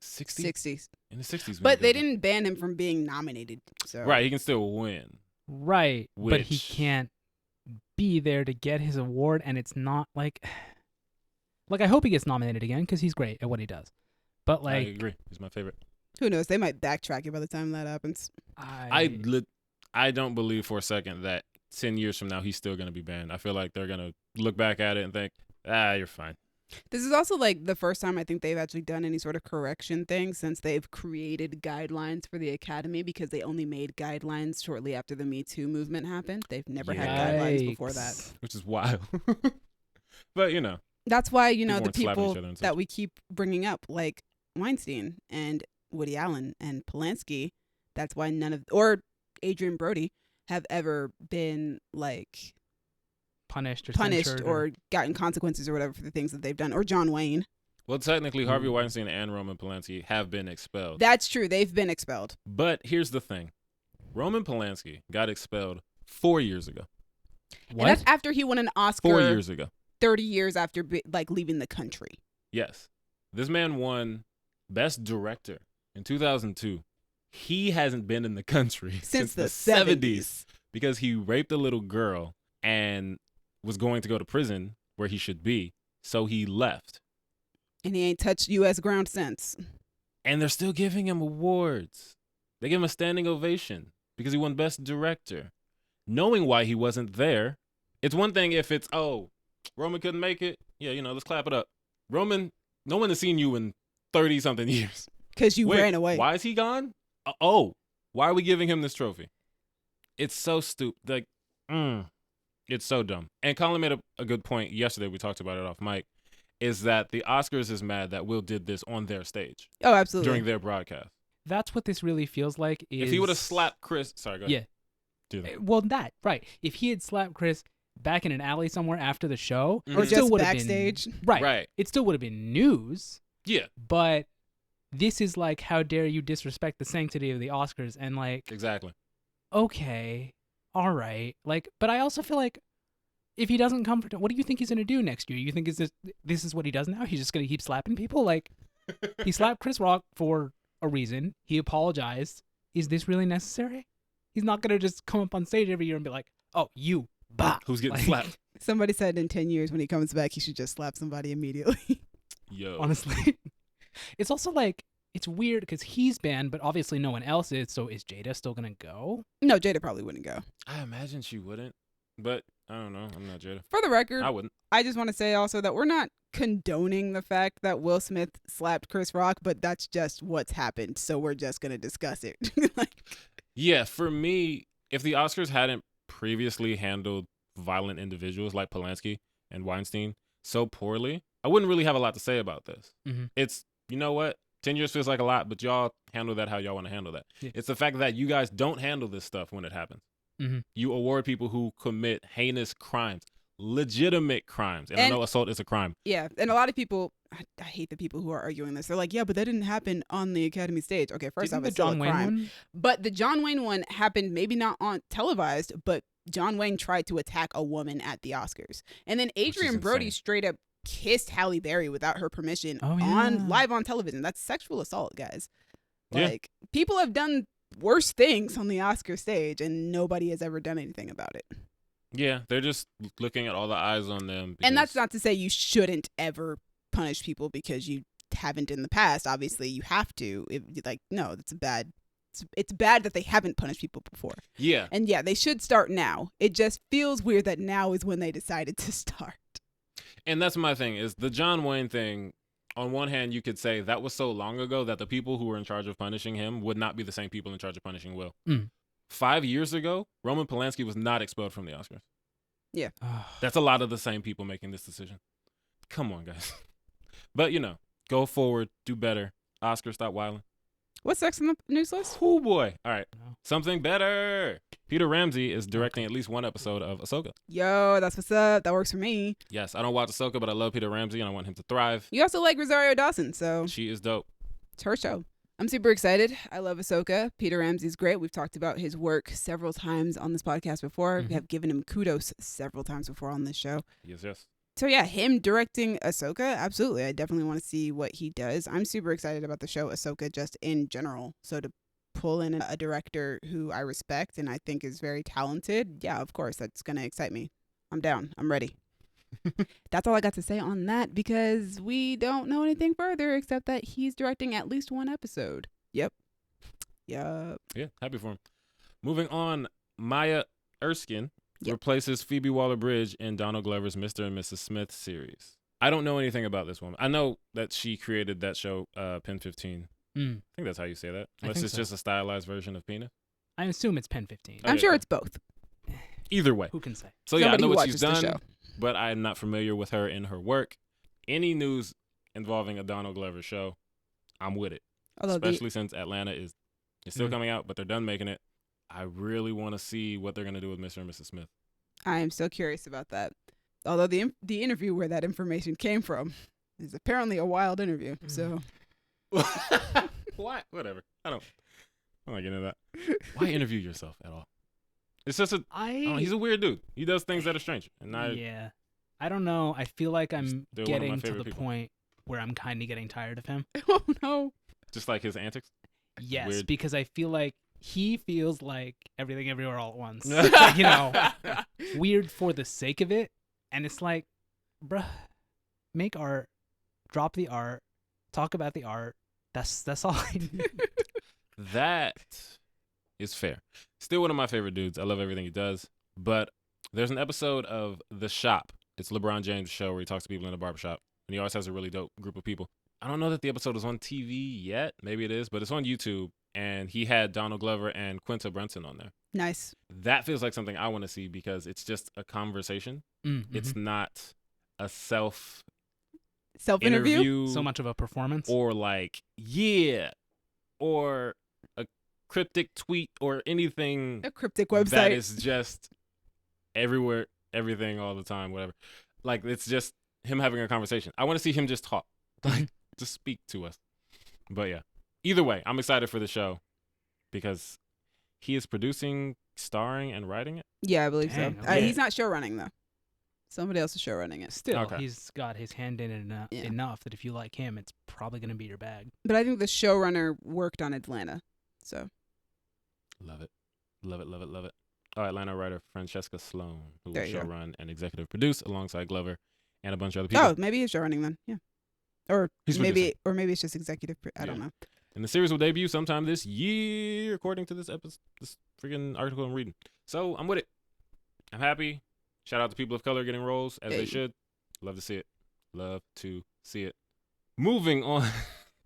[SPEAKER 1] 60?
[SPEAKER 3] 60s.
[SPEAKER 1] In the 60s.
[SPEAKER 3] But they didn't ban him from being nominated. So.
[SPEAKER 1] Right, he can still win.
[SPEAKER 2] Right, but he
[SPEAKER 1] Which-
[SPEAKER 2] can't be there to get his award, and it's not like I hope he gets nominated again because he's great at what he does. But
[SPEAKER 1] I agree. He's my favorite.
[SPEAKER 3] Who knows? They might backtrack it by the time that happens.
[SPEAKER 1] I don't believe for a second that 10 years from now he's still going to be banned. I feel like they're going to look back at it and think, you're fine.
[SPEAKER 3] This is also like the first time I think they've actually done any sort of correction thing since they've created guidelines for the Academy because they only made guidelines shortly after the Me Too movement happened. They've never had guidelines before that.
[SPEAKER 1] Which is wild. But,
[SPEAKER 3] That's why,
[SPEAKER 1] People
[SPEAKER 3] the
[SPEAKER 1] weren't slapping
[SPEAKER 3] people
[SPEAKER 1] each other and
[SPEAKER 3] that
[SPEAKER 1] such.
[SPEAKER 3] we keep bringing up, like Weinstein and Woody Allen and Polanski, that's why or Adrian Brody have ever been like
[SPEAKER 2] punished
[SPEAKER 3] punished or gotten consequences or whatever for the things that they've done. Or John Wayne.
[SPEAKER 1] well, technically, Harvey Weinstein and Roman Polanski have been expelled.
[SPEAKER 3] That's true. They've been expelled.
[SPEAKER 1] But here's the thing. Roman Polanski got expelled 4 years ago.
[SPEAKER 3] And that's after he won an Oscar
[SPEAKER 1] 4 years ago.
[SPEAKER 3] 30 years after leaving the country.
[SPEAKER 1] Yes. This man won Best Director in 2002. He hasn't been in the country
[SPEAKER 3] Since the
[SPEAKER 1] 70s because he raped a little girl and was going to go to prison where he should be. So he left.
[SPEAKER 3] And he ain't touched U.S. ground since.
[SPEAKER 1] And they're still giving him awards. They give him a standing ovation because he won Best Director. Knowing why he wasn't there, it's one thing if it's, Roman couldn't make it. Yeah, let's clap it up. Roman, no one has seen you in 30-something years.
[SPEAKER 3] Because you ran away.
[SPEAKER 1] Why is he gone? Why are we giving him this trophy? It's so stupid. It's so dumb. And Colin made a good point yesterday. We talked about it off mic. Is that the Oscars is mad that Will did this on their stage.
[SPEAKER 3] Oh, absolutely.
[SPEAKER 1] During their broadcast.
[SPEAKER 2] That's what this really feels like.
[SPEAKER 1] If he would have slapped Chris, sorry, go ahead.
[SPEAKER 2] Yeah.
[SPEAKER 1] Do that.
[SPEAKER 2] Well, right. If he had slapped Chris back in an alley somewhere after the show,
[SPEAKER 1] Mhm.
[SPEAKER 3] Or
[SPEAKER 2] it still
[SPEAKER 3] just
[SPEAKER 2] would have
[SPEAKER 3] backstage.
[SPEAKER 2] been right.
[SPEAKER 1] Right.
[SPEAKER 2] It still would have been news.
[SPEAKER 1] Yeah.
[SPEAKER 2] But this is like, how dare you disrespect the sanctity of the Oscars? And like,
[SPEAKER 1] Exactly.
[SPEAKER 2] okay, all right. Like, but I also feel like if he doesn't come for, what do you think he's gonna do next year? You think this is what he does now? He's just gonna keep slapping people? Like, he slapped Chris Rock for a reason. He apologized. Is this really necessary? He's not gonna just come up on stage every year and be like, "Oh, you, bah."
[SPEAKER 1] Who's getting
[SPEAKER 2] Like,
[SPEAKER 1] slapped?
[SPEAKER 3] Somebody said in 10 years when he comes back, he should just slap somebody immediately.
[SPEAKER 1] Yo.
[SPEAKER 2] Honestly, it's also like, it's weird because he's banned, but obviously no one else is. So is Jada still gonna go?
[SPEAKER 3] No, Jada probably wouldn't go.
[SPEAKER 1] I imagine she wouldn't. But I don't know. I'm not Jada.
[SPEAKER 3] For the record,
[SPEAKER 1] I wouldn't.
[SPEAKER 3] I just want to say also that we're not condoning the fact that Will Smith slapped Chris Rock, but that's just what's happened. So we're just going to discuss it.
[SPEAKER 1] Yeah, for me, if the Oscars hadn't previously handled violent individuals like Polanski and Weinstein so poorly, I wouldn't really have a lot to say about this.
[SPEAKER 2] Mm-hmm.
[SPEAKER 1] It's, you know what? 10 years feels like a lot, but y'all handle that how y'all want to handle that.
[SPEAKER 2] Yeah.
[SPEAKER 1] It's the fact that you guys don't handle this stuff when it happens.
[SPEAKER 2] Mm-hmm.
[SPEAKER 1] You award people who commit heinous crimes, legitimate crimes. And I know assault is a crime.
[SPEAKER 3] Yeah. And a lot of people, I hate the people who are arguing this. They're like, yeah, but that didn't happen on the Academy stage. Okay, first off, it's still a crime.
[SPEAKER 2] One?
[SPEAKER 3] But the John Wayne one happened maybe not on televised, but John Wayne tried to attack a woman at the Oscars. And then Adrian Brody
[SPEAKER 1] insane.
[SPEAKER 3] straight up kissed Halle Berry without her permission
[SPEAKER 2] Oh, yeah.
[SPEAKER 3] on live on television. That's sexual assault, guys.
[SPEAKER 1] Yeah.
[SPEAKER 3] Like, people have done worse things on the Oscar stage, and nobody has ever done anything about it.
[SPEAKER 1] Yeah, they're just looking at all the eyes on them.
[SPEAKER 3] And that's
[SPEAKER 1] because-
[SPEAKER 3] not to say you shouldn't ever punish people because you haven't in the past. Obviously, you have to. No, that's bad. It's bad that they haven't punished people before.
[SPEAKER 1] Yeah.
[SPEAKER 3] And yeah, they should start now. It just feels weird that now is when they decided to start.
[SPEAKER 1] And that's my thing is the John Wayne thing. On one hand, you could say that was so long ago that the people who were in charge of punishing him would not be the same people in charge of punishing Will. 5 years ago, Roman Polanski was not expelled from the Oscars. That's a lot of the same people making this decision. Come on, guys. But, go forward, do better. Oscar, stop wilding.
[SPEAKER 3] What's next on the news list?
[SPEAKER 1] Oh, boy. All right.
[SPEAKER 2] No.
[SPEAKER 1] Something better. Peter Ramsey is directing at least one episode of Ahsoka.
[SPEAKER 3] Yo, that's what's up. That works for me.
[SPEAKER 1] Yes, I don't watch Ahsoka, but I love Peter Ramsey, and I want him to thrive.
[SPEAKER 3] You also like Rosario Dawson, so
[SPEAKER 1] She is dope.
[SPEAKER 3] it's her show. I'm super excited. I love Ahsoka. Peter Ramsey's great. We've talked about his work several times on this podcast before. We have given him kudos several times before on this show.
[SPEAKER 1] Yes, yes.
[SPEAKER 3] So yeah, him directing Ahsoka, absolutely. I definitely want to see what he does. I'm super excited about the show Ahsoka just in general. So to pull in a director who I respect and I think is very talented, yeah, of course, that's going to excite me. I'm down. I'm ready. That's all I got to say on that because we don't know anything further except that he's directing at least one episode. Yep.
[SPEAKER 1] Yeah, happy for him. Moving on, Maya Erskine
[SPEAKER 3] Yep.
[SPEAKER 1] replaces Phoebe Waller-Bridge in Donald Glover's Mr. and Mrs. Smith series. I don't know anything about this woman. I know that she created that show, Pen 15. I think that's how you say that. Unless
[SPEAKER 2] think
[SPEAKER 1] it's
[SPEAKER 2] so.
[SPEAKER 1] just a stylized version of Penis.
[SPEAKER 2] I assume it's Pen 15.
[SPEAKER 1] Okay,
[SPEAKER 3] I'm sure
[SPEAKER 1] cool.
[SPEAKER 3] it's both.
[SPEAKER 1] Either way.
[SPEAKER 2] Who can say?
[SPEAKER 1] So yeah, I
[SPEAKER 3] Somebody
[SPEAKER 1] know
[SPEAKER 3] who
[SPEAKER 1] what she's
[SPEAKER 3] watches the
[SPEAKER 1] done,
[SPEAKER 3] show.
[SPEAKER 1] but I'm not familiar with her in her work. Any news involving a Donald Glover show, I'm with it.
[SPEAKER 3] Although
[SPEAKER 1] Especially since Atlanta is still coming out, but they're done making it. I really want to see what they're going to do with Mr. and Mrs. Smith.
[SPEAKER 3] I am so curious about that. Although the interview where that information came from is apparently a wild interview. So
[SPEAKER 1] Why? Whatever. I'm not getting into that. Why interview yourself at all? It's just he's a weird dude. He does things that are strange. And
[SPEAKER 2] I don't know. I feel like I'm
[SPEAKER 1] Still one of my
[SPEAKER 2] getting to
[SPEAKER 1] favorite
[SPEAKER 2] the
[SPEAKER 1] people.
[SPEAKER 2] point where I'm kind of getting tired of him.
[SPEAKER 3] oh no.
[SPEAKER 1] just like his antics.
[SPEAKER 2] Yes,
[SPEAKER 1] Weird.
[SPEAKER 2] because I feel like he feels like everything everywhere all at once. Weird for the sake of it. And it's like, bruh, make art, drop the art, talk about the art. That's all I need.
[SPEAKER 1] That is fair. Still one of my favorite dudes. I love everything he does. But there's an episode of The Shop. It's LeBron James' show where he talks to people in a barbershop. And he always has a really dope group of people. I don't know that the episode is on TV yet. Maybe it is, but it's on YouTube. And he had Donald Glover and Quinta Brunson on there.
[SPEAKER 3] Nice.
[SPEAKER 1] That feels like something I want to see because it's just a conversation. It's not a
[SPEAKER 3] Self-interview?
[SPEAKER 1] interview
[SPEAKER 2] so much of a performance.
[SPEAKER 1] or or a cryptic tweet or anything
[SPEAKER 3] A cryptic
[SPEAKER 1] that
[SPEAKER 3] website.
[SPEAKER 1] is just everywhere, everything, all the time, whatever. Like, it's just him having a conversation. I want to see him just talk, like, just speak to us. But yeah, either way, I'm excited for the show because he is producing, starring, and writing it.
[SPEAKER 3] Yeah, I believe
[SPEAKER 2] Dang,
[SPEAKER 3] so.
[SPEAKER 2] okay.
[SPEAKER 3] He's not show running though. Somebody else is show running it.
[SPEAKER 2] Still,
[SPEAKER 1] Okay.
[SPEAKER 2] he's got his hand in it
[SPEAKER 3] Yeah.
[SPEAKER 2] enough that if you like him, it's probably going to be your bag.
[SPEAKER 3] But I think the showrunner worked on Atlanta. So
[SPEAKER 1] Love it. Love it, love it, love it. Oh, Atlanta writer Francesca Sloan, who will
[SPEAKER 3] There you go.
[SPEAKER 1] showrun and executive produce alongside Glover and a bunch of other people.
[SPEAKER 3] Oh, maybe he's show running then. Yeah. Or
[SPEAKER 1] He's
[SPEAKER 3] maybe it's just executive. I don't
[SPEAKER 1] Yeah.
[SPEAKER 3] know.
[SPEAKER 1] And the series will debut sometime this year, according to this freaking article I'm reading. So I'm with it. I'm happy. Shout out to people of color getting roles as
[SPEAKER 3] Hey.
[SPEAKER 1] they should. Love to see it. Love to see it. Moving on.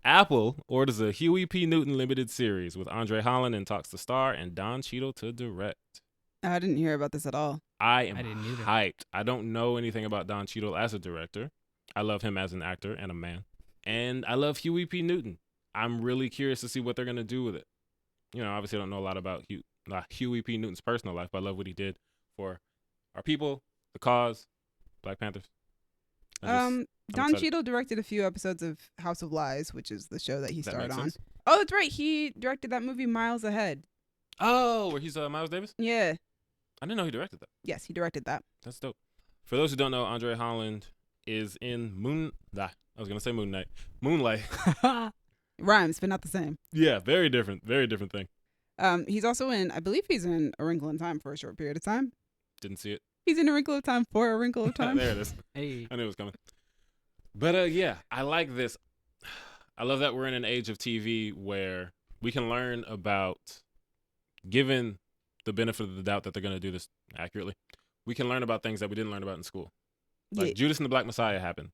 [SPEAKER 1] Apple orders a Huey P. Newton limited series with Andre Holland in talks to star and Don Cheadle to direct.
[SPEAKER 3] I didn't hear about this at all.
[SPEAKER 1] I am
[SPEAKER 2] I didn't either.
[SPEAKER 1] hyped. I don't know anything about Don Cheadle as a director. I love him as an actor and a man. And I love Huey P. Newton. I'm really curious to see what they're going to do with it. Obviously I don't know a lot about Huey P. Newton's personal life, but I love what he did for our people, the cause, Black Panthers. I'm
[SPEAKER 3] Don
[SPEAKER 1] excited.
[SPEAKER 3] Cheadle directed a few episodes of House of Lies, which is the show that he
[SPEAKER 1] That
[SPEAKER 3] starred
[SPEAKER 1] makes
[SPEAKER 3] on.
[SPEAKER 1] sense.
[SPEAKER 3] Oh, that's right. He directed that movie Miles Ahead.
[SPEAKER 1] Oh, where he's Miles Davis?
[SPEAKER 3] Yeah.
[SPEAKER 1] I didn't know he directed that.
[SPEAKER 3] Yes, he directed that.
[SPEAKER 1] That's dope. For those who don't know, Andre Holland is in Moonlight.
[SPEAKER 3] Rhymes, but not the same.
[SPEAKER 1] Yeah, very different thing.
[SPEAKER 3] He's also in, I believe he's in A Wrinkle in Time for a short period of time.
[SPEAKER 1] Didn't see it.
[SPEAKER 3] He's in A Wrinkle of Time for A Wrinkle of Time.
[SPEAKER 1] There it is.
[SPEAKER 2] Hey.
[SPEAKER 1] I knew it was coming. But yeah, I like this. I love that we're in an age of TV where we can learn about, given the benefit of the doubt that they're going to do this accurately, we can learn about things that we didn't learn about in school. Like
[SPEAKER 3] Yeah.
[SPEAKER 1] Judas and the Black Messiah happened.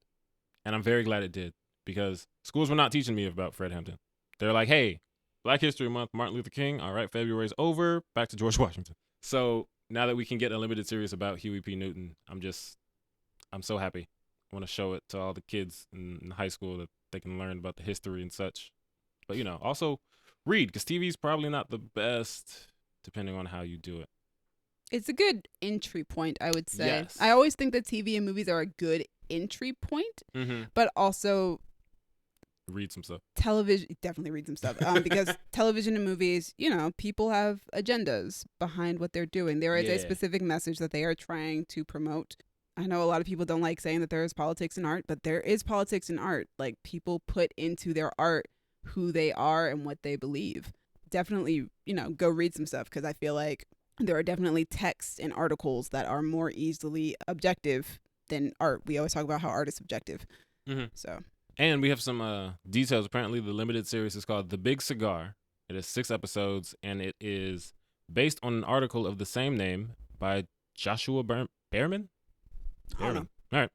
[SPEAKER 1] And I'm very glad it did, because schools were not teaching me about Fred Hampton. They're like, hey, Black History Month, Martin Luther King. All right, February's over. Back to George Washington. So now that we can get a limited series about Huey P. Newton, I'm so happy. I want to show it to all the kids in high school that they can learn about the history and such. But, also read, because TV's probably not the best, depending on how you do it.
[SPEAKER 3] It's a good entry point, I would say.
[SPEAKER 1] Yes.
[SPEAKER 3] I always think that TV and movies are a good entry point,
[SPEAKER 1] Mm-hmm.
[SPEAKER 3] but also
[SPEAKER 1] Read some stuff.
[SPEAKER 3] television, definitely read some stuff, because television and movies, people have agendas behind what they're doing. There is a
[SPEAKER 1] Yeah.
[SPEAKER 3] specific message that they are trying to promote. I know a lot of people don't like saying that there is politics in art, but there is politics in art. Like, people put into their art who they are and what they believe. Definitely, go read some stuff, because I feel like there are definitely texts and articles that are more easily objective than art. We always talk about how art is subjective.
[SPEAKER 1] Mm-hmm.
[SPEAKER 3] So,
[SPEAKER 1] And we have some details. Apparently, the limited series is called The Big Cigar. It is 6 episodes, and it is based on an article of the same name by Joshua Behrman.
[SPEAKER 3] I don't know.
[SPEAKER 1] All right.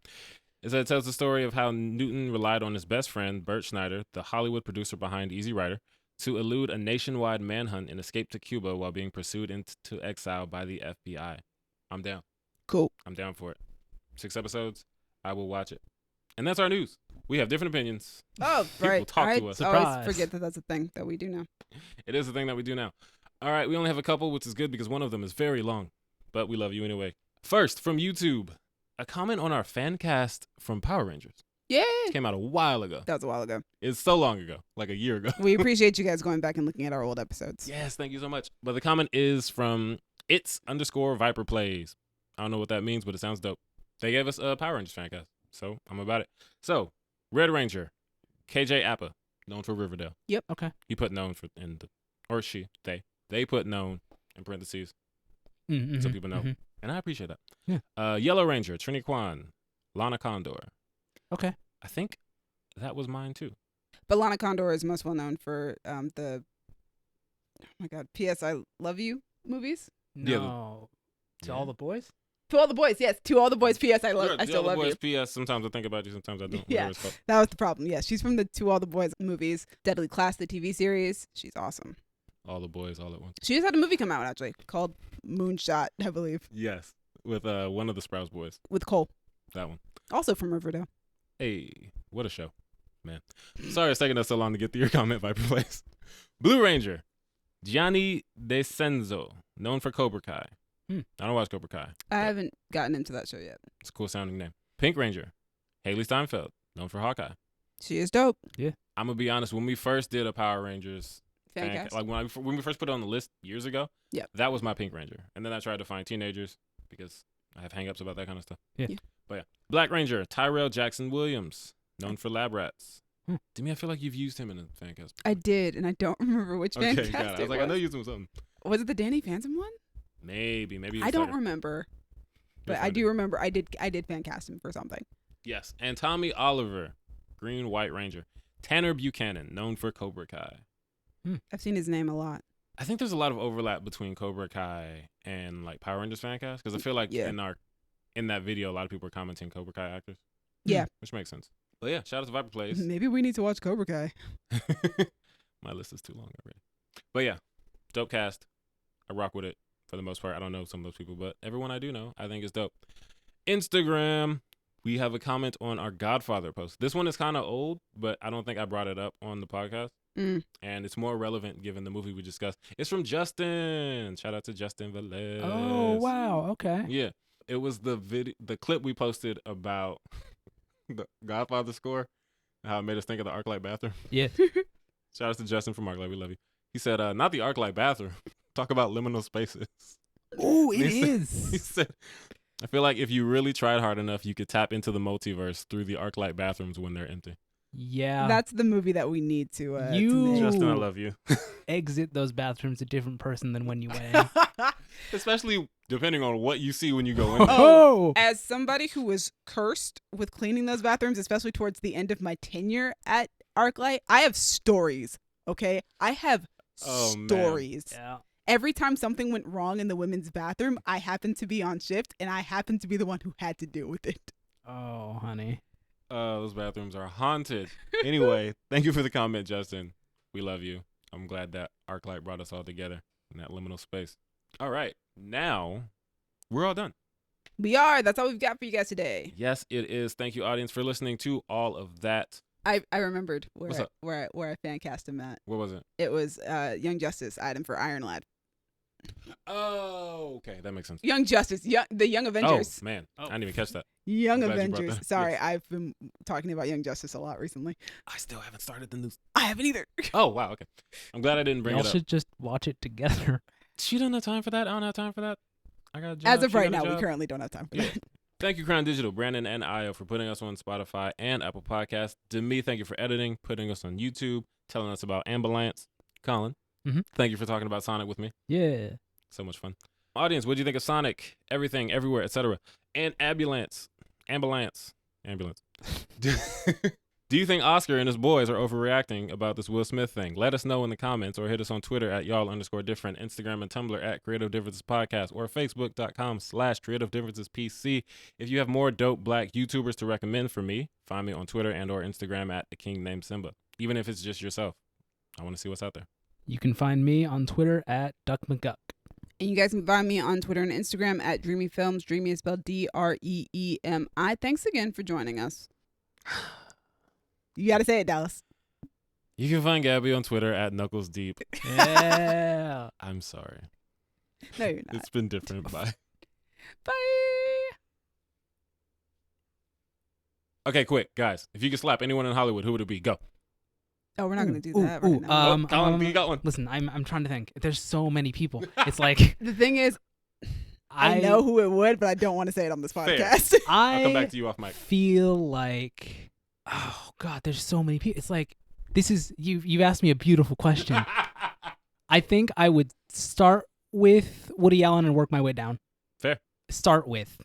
[SPEAKER 1] It tells the story of how Newton relied on his best friend, Bert Schneider, the Hollywood producer behind Easy Rider, to elude a nationwide manhunt and escape to Cuba while being pursued into exile by the FBI. I'm down.
[SPEAKER 3] Cool.
[SPEAKER 1] I'm down for it. 6 episodes. I will watch it. And that's our news. We have different opinions.
[SPEAKER 3] Oh,
[SPEAKER 1] People
[SPEAKER 3] right.
[SPEAKER 1] talk
[SPEAKER 3] I
[SPEAKER 1] to us.
[SPEAKER 3] always
[SPEAKER 2] Surprise.
[SPEAKER 3] forget that that's a thing that we do now.
[SPEAKER 1] It is the thing that we do now. All right, we only have a couple, which is good because one of them is very long, but we love you anyway. First, from YouTube, a comment on our fan cast from Power Rangers.
[SPEAKER 3] Yay!
[SPEAKER 1] It came out a while ago.
[SPEAKER 3] That was a while ago.
[SPEAKER 1] It's so long ago, like a year ago.
[SPEAKER 3] We appreciate you guys going back and looking at our old episodes.
[SPEAKER 1] Yes, thank you so much. But the comment is from its_Viper Plays. I don't know what that means, but it sounds dope. They gave us a Power Rangers fan cast, so I'm about it. So, Red Ranger, KJ Appa, known for Riverdale.
[SPEAKER 2] Okay.
[SPEAKER 1] He put known for they put known in parentheses,
[SPEAKER 2] Mm-hmm.
[SPEAKER 1] so people know.
[SPEAKER 2] Mm-hmm.
[SPEAKER 1] And I appreciate that.
[SPEAKER 2] Yeah.
[SPEAKER 1] Yellow Ranger, Trini Kwan, Lana Condor.
[SPEAKER 2] Okay.
[SPEAKER 1] I think that was mine too.
[SPEAKER 3] But Lana Condor is most well known for the, oh my God, P.S. I Love You movies.
[SPEAKER 1] Yeah,
[SPEAKER 2] No. To all the boys?
[SPEAKER 3] To all the boys, yes. To all the boys, P.S. I still love you.
[SPEAKER 1] P.S. Sometimes I think about you, sometimes I don't.
[SPEAKER 3] Yeah.
[SPEAKER 1] Whatever it's called.
[SPEAKER 3] That was the problem. Yes, she's from the To All the Boys movies. Deadly Class, the TV series. She's awesome.
[SPEAKER 1] All the boys, all at once.
[SPEAKER 3] She just had a movie come out, actually, called Moonshot, I believe,
[SPEAKER 1] Yes, with one of the Sprouse boys.
[SPEAKER 3] with Cole,
[SPEAKER 1] That one.
[SPEAKER 3] also from Riverdale.
[SPEAKER 1] Hey, what a show, man. Sorry it's taking us so long to get through your comment, Viper Place. Blue Ranger, Gianni DeCenzo, known for Cobra Kai. I don't watch Cobra Kai.
[SPEAKER 3] I haven't gotten into that show yet.
[SPEAKER 1] It's a cool sounding name. Pink Ranger, Haley Steinfeld, known for Hawkeye.
[SPEAKER 3] She is dope.
[SPEAKER 1] I'm gonna be honest. When we first did a Power Rangers
[SPEAKER 3] Fancast.
[SPEAKER 1] like when we first put it on the list years ago,
[SPEAKER 3] Yep.
[SPEAKER 1] that was my Pink Ranger. And then I tried to find teenagers because I have hangups about that kind of stuff.
[SPEAKER 2] Yeah.
[SPEAKER 1] But yeah, Black Ranger, Tyrell Jackson Williams, known for Lab Rats. To me, I feel like you've used him in a fan cast.
[SPEAKER 3] I did, and I don't remember which
[SPEAKER 1] Okay,
[SPEAKER 3] Fancast
[SPEAKER 1] got it. I
[SPEAKER 3] it
[SPEAKER 1] was like, I know you used him in something.
[SPEAKER 3] Was it the Danny Phantom one?
[SPEAKER 1] Maybe.
[SPEAKER 3] I don't remember, but I do remember I did Fancast him for something.
[SPEAKER 1] Yes, and Tommy Oliver, Green White Ranger. Tanner Buchanan, known for Cobra Kai.
[SPEAKER 3] I've seen his name a lot.
[SPEAKER 1] I think there's a lot of overlap between Cobra Kai and like Power Rangers fan cast because I feel like
[SPEAKER 3] Yeah.
[SPEAKER 1] in that video a lot of people are commenting Cobra Kai actors.
[SPEAKER 3] Yeah.
[SPEAKER 1] Which makes sense. But yeah, shout out to Viper Plays.
[SPEAKER 3] Maybe we need to watch Cobra Kai.
[SPEAKER 1] My list is too long already. But yeah, dope cast. I rock with it for the most part. I don't know some of those people, but everyone I do know, I think is dope. Instagram, we have a comment on our Godfather post. This one is kind of old, but I don't think I brought it up on the podcast. And it's more relevant given the movie we discussed. It's from Justin. Shout out to Justin Velez.
[SPEAKER 2] Oh, wow. Okay.
[SPEAKER 1] Yeah. It was the clip we posted about the Godfather score and how it made us think of the ArcLight bathroom.
[SPEAKER 2] Yeah.
[SPEAKER 1] Shout out to Justin from ArcLight. We love you. He said, not the ArcLight bathroom. Talk about liminal spaces.
[SPEAKER 2] Oh, it
[SPEAKER 1] He
[SPEAKER 2] is.
[SPEAKER 1] said, I feel like if you really tried hard enough, you could tap into the multiverse through the ArcLight bathrooms when they're empty.
[SPEAKER 2] Yeah.
[SPEAKER 3] That's the movie that we need to
[SPEAKER 2] You-
[SPEAKER 3] make.
[SPEAKER 1] Justin, I love you.
[SPEAKER 2] Exit those bathrooms a different person than when you went in.
[SPEAKER 1] Especially depending on what you see when you go in there.
[SPEAKER 2] Oh!
[SPEAKER 3] As somebody who was cursed with cleaning those bathrooms, especially towards the end of my tenure at ArcLight, I have stories, okay? I have
[SPEAKER 1] Oh, man.
[SPEAKER 3] stories.
[SPEAKER 2] Yeah.
[SPEAKER 3] Every time something went wrong in the women's bathroom, I happened to be on shift, and I happened to be the one who had to deal with it.
[SPEAKER 2] Oh, honey.
[SPEAKER 1] Those bathrooms are haunted. Anyway, thank you for the comment, Justin. We love you. I'm glad that ArcLight brought us all together in that liminal space. All right. Now, we're all done.
[SPEAKER 3] We are. That's all we've got for you guys today.
[SPEAKER 1] Yes, it is. Thank you, audience, for listening to all of that.
[SPEAKER 3] I remembered
[SPEAKER 1] What's
[SPEAKER 3] where
[SPEAKER 1] up?
[SPEAKER 3] I fan cast him at.
[SPEAKER 1] What was it?
[SPEAKER 3] It was Young Justice item for Iron Lad.
[SPEAKER 1] Oh, okay. That makes sense.
[SPEAKER 3] Young Justice, the Young Avengers.
[SPEAKER 1] Oh, man.
[SPEAKER 2] Oh.
[SPEAKER 1] I didn't even catch that.
[SPEAKER 3] Young
[SPEAKER 1] I'm glad you brought
[SPEAKER 3] Avengers.
[SPEAKER 1] that.
[SPEAKER 3] Sorry,
[SPEAKER 1] Yes.
[SPEAKER 3] I've been talking about Young Justice a lot recently.
[SPEAKER 1] I still haven't started the news.
[SPEAKER 3] I haven't either.
[SPEAKER 1] Oh, wow. Okay. I'm glad I didn't bring
[SPEAKER 2] Y'all
[SPEAKER 1] it up.
[SPEAKER 2] should just watch it together.
[SPEAKER 1] She don't have time for that. I don't have time for that. I got a job.
[SPEAKER 3] As of
[SPEAKER 1] She
[SPEAKER 3] right
[SPEAKER 1] got a
[SPEAKER 3] now, we
[SPEAKER 1] job.
[SPEAKER 3] currently don't have time for
[SPEAKER 1] Yeah.
[SPEAKER 3] that.
[SPEAKER 1] Thank you, Crown Digital, Brandon, and Io for putting us on Spotify and Apple Podcasts. Demi, thank you for editing, putting us on YouTube, telling us about Ambulance. Colin, thank you for talking about Sonic with me.
[SPEAKER 2] Yeah.
[SPEAKER 1] So much fun. Audience, what do you think of Sonic? Everything, everywhere, etc. And Ambulance. Do you think Oscar and his boys are overreacting about this Will Smith thing? Let us know in the comments or hit us on Twitter at y'all_different, Instagram and Tumblr at Creative Differences Podcast, or Facebook.com/Creative Differences PC. If you have more dope black YouTubers to recommend for me, find me on Twitter and or Instagram at The King Named Simba. Even if it's just yourself. I want to see what's out there.
[SPEAKER 2] You can find me on Twitter at Duck McGuck.
[SPEAKER 3] And you guys can find me on Twitter and Instagram at Dreamy Films. Dreamy is spelled DREEMI. Thanks again for joining us. You got to say it, Dallas.
[SPEAKER 1] You can find Gabby on Twitter at Knuckles Deep.
[SPEAKER 2] Yeah.
[SPEAKER 1] I'm sorry.
[SPEAKER 3] No, you're not.
[SPEAKER 1] It's been different. Bye.
[SPEAKER 3] Bye.
[SPEAKER 1] Okay, quick, guys. If you could slap anyone in Hollywood, who would it be? Go.
[SPEAKER 3] Oh, we're not going to do
[SPEAKER 2] Ooh,
[SPEAKER 3] that
[SPEAKER 2] ooh,
[SPEAKER 3] right now.
[SPEAKER 1] Oh, Colin, you got one.
[SPEAKER 2] Listen, I'm trying to think. There's so many people. It's like
[SPEAKER 3] The thing is, I know who it would, but I don't want to say it on this
[SPEAKER 1] Fair.
[SPEAKER 3] podcast.
[SPEAKER 1] I'll come back to you off mic.
[SPEAKER 2] feel like, oh God, there's so many people. It's like, this is, you've asked me a beautiful question. I think I would start with Woody Allen and work my way down.
[SPEAKER 1] Fair.
[SPEAKER 2] Start with.